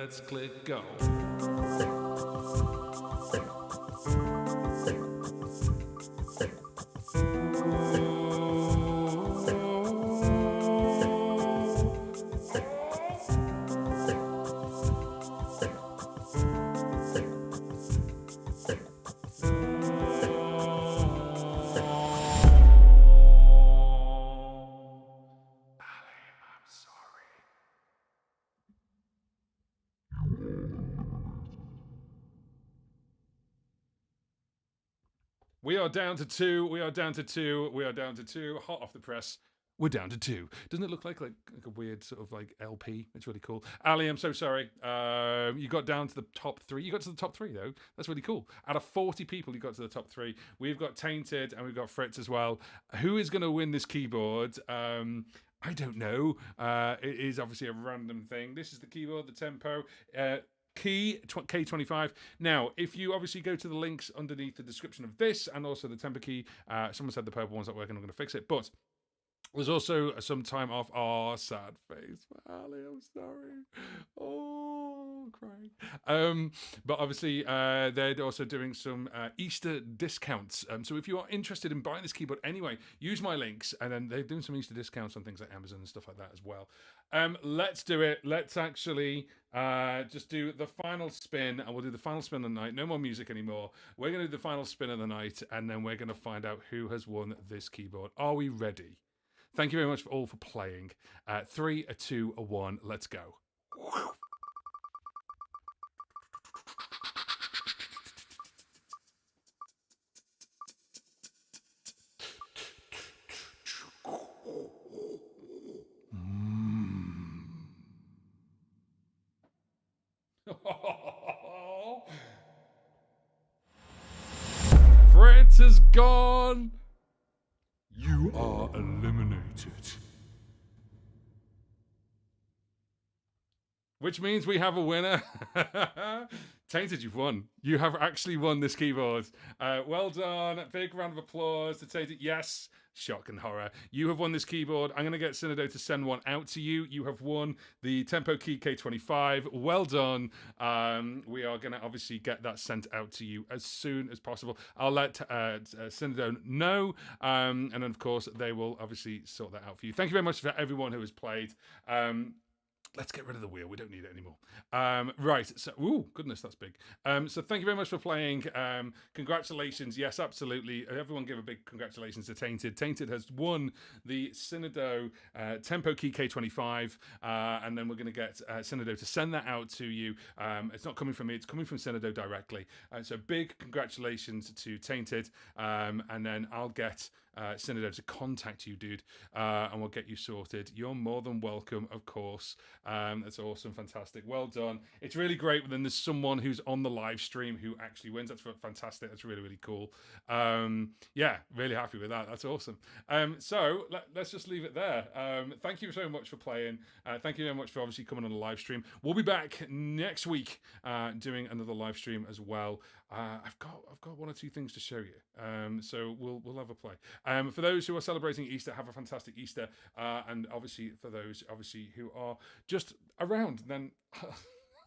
let's click go. We are down to two. We are down to two. We are down to two. Hot off the press. We're down to two. Doesn't it look like a weird sort of like LP? It's really cool. Ali, I'm so sorry. You got down to the top three. You got to the top three though. That's really cool. Out of 40 people, you got to the top three. We've got Tainted and we've got Fritz as well. Who is going to win this keyboard? I don't know. It is obviously a random thing. This is the keyboard, the Tempo. Key K25. Now, if you obviously go to the links underneath the description of this and also the TempoKEY, someone said the purple one's not working, I'm going to fix it. But there's also some time off. Oh, sad face for Ali. I'm sorry. Oh, crying. But obviously, they're also doing some Easter discounts. So if you are interested in buying this keyboard anyway, use my links. And then they're doing some Easter discounts on things like Amazon and stuff like that as well. Let's do it. Let's actually just do the final spin. And we'll do the final spin of the night. No more music anymore. We're going to do the final spin of the night. And then we're going to find out who has won this keyboard. Are we ready? Thank you very much all for playing. 3, a 2, a 1. Let's go. Fritz is gone. You are eliminated. Which means we have a winner. Tainted, you've won. You have actually won this keyboard. Well done. Big round of applause to Tainted. Yes. Shock and horror. You have won this keyboard. I'm going to get Synido to send one out to you. You have won the TempoKEY K25. Well done. We are going to obviously get that sent out to you as soon as possible. I'll let Synido know. And then, of course, they will obviously sort that out for you. Thank you very much for everyone who has played. Let's get rid of the wheel. We don't need it anymore. Right. So, ooh, goodness, that's big. So thank you very much for playing. Congratulations. Yes, absolutely. Everyone give a big congratulations to Tainted. Tainted has won the Synido TempoKEY K25. And then we're going to get Synido to send that out to you. It's not coming from me. It's coming from Synido directly. So big congratulations to Tainted. And then I'll get Synido to contact you, dude, and we'll get you sorted. You're more than welcome, of course. That's awesome, fantastic, well done. It's really great when there's someone who's on the live stream who actually wins. That's fantastic. That's really, really cool. Yeah, really happy with that. That's awesome. So let's just leave it there. Thank you so much for playing. Thank you very much for obviously coming on the live stream. We'll be back next week doing another live stream as well. I've got one or two things to show you. So we'll have a play. For those who are celebrating Easter, have a fantastic Easter. And obviously for those who are just around, then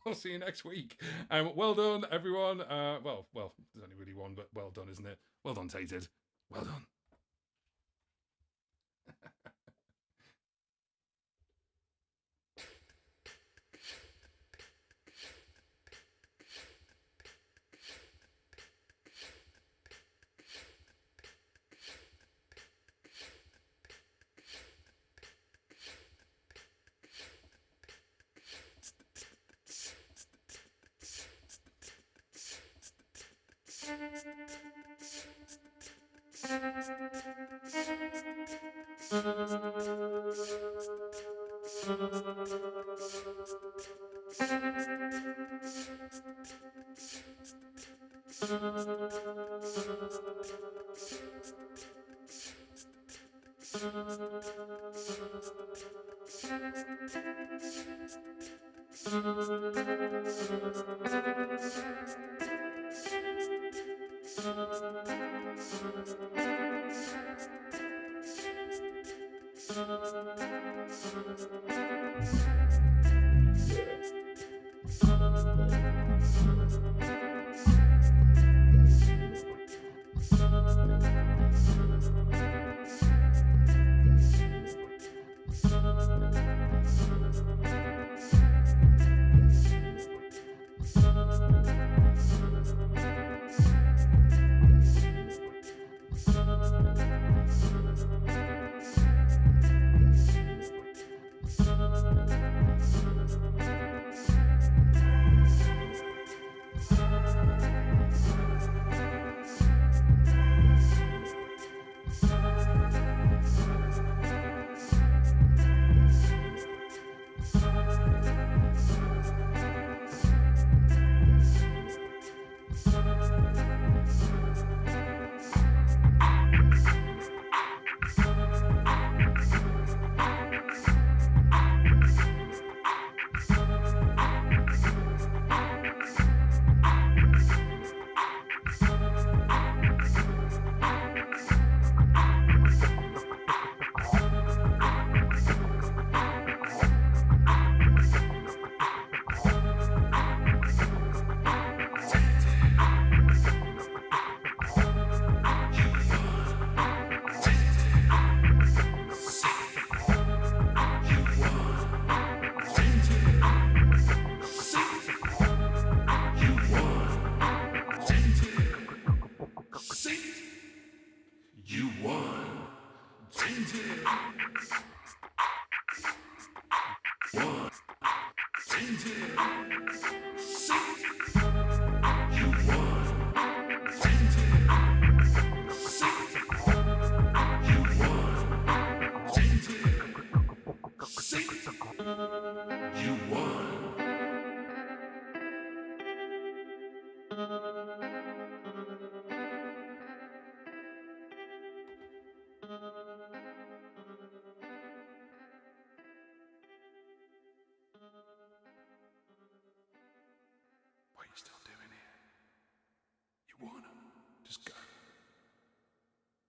I'll see you next week. Well done, everyone. Well, there's only really one, but well done, isn't it? Well done, Tainted. Well done. What are you still doing here? You wanna just go.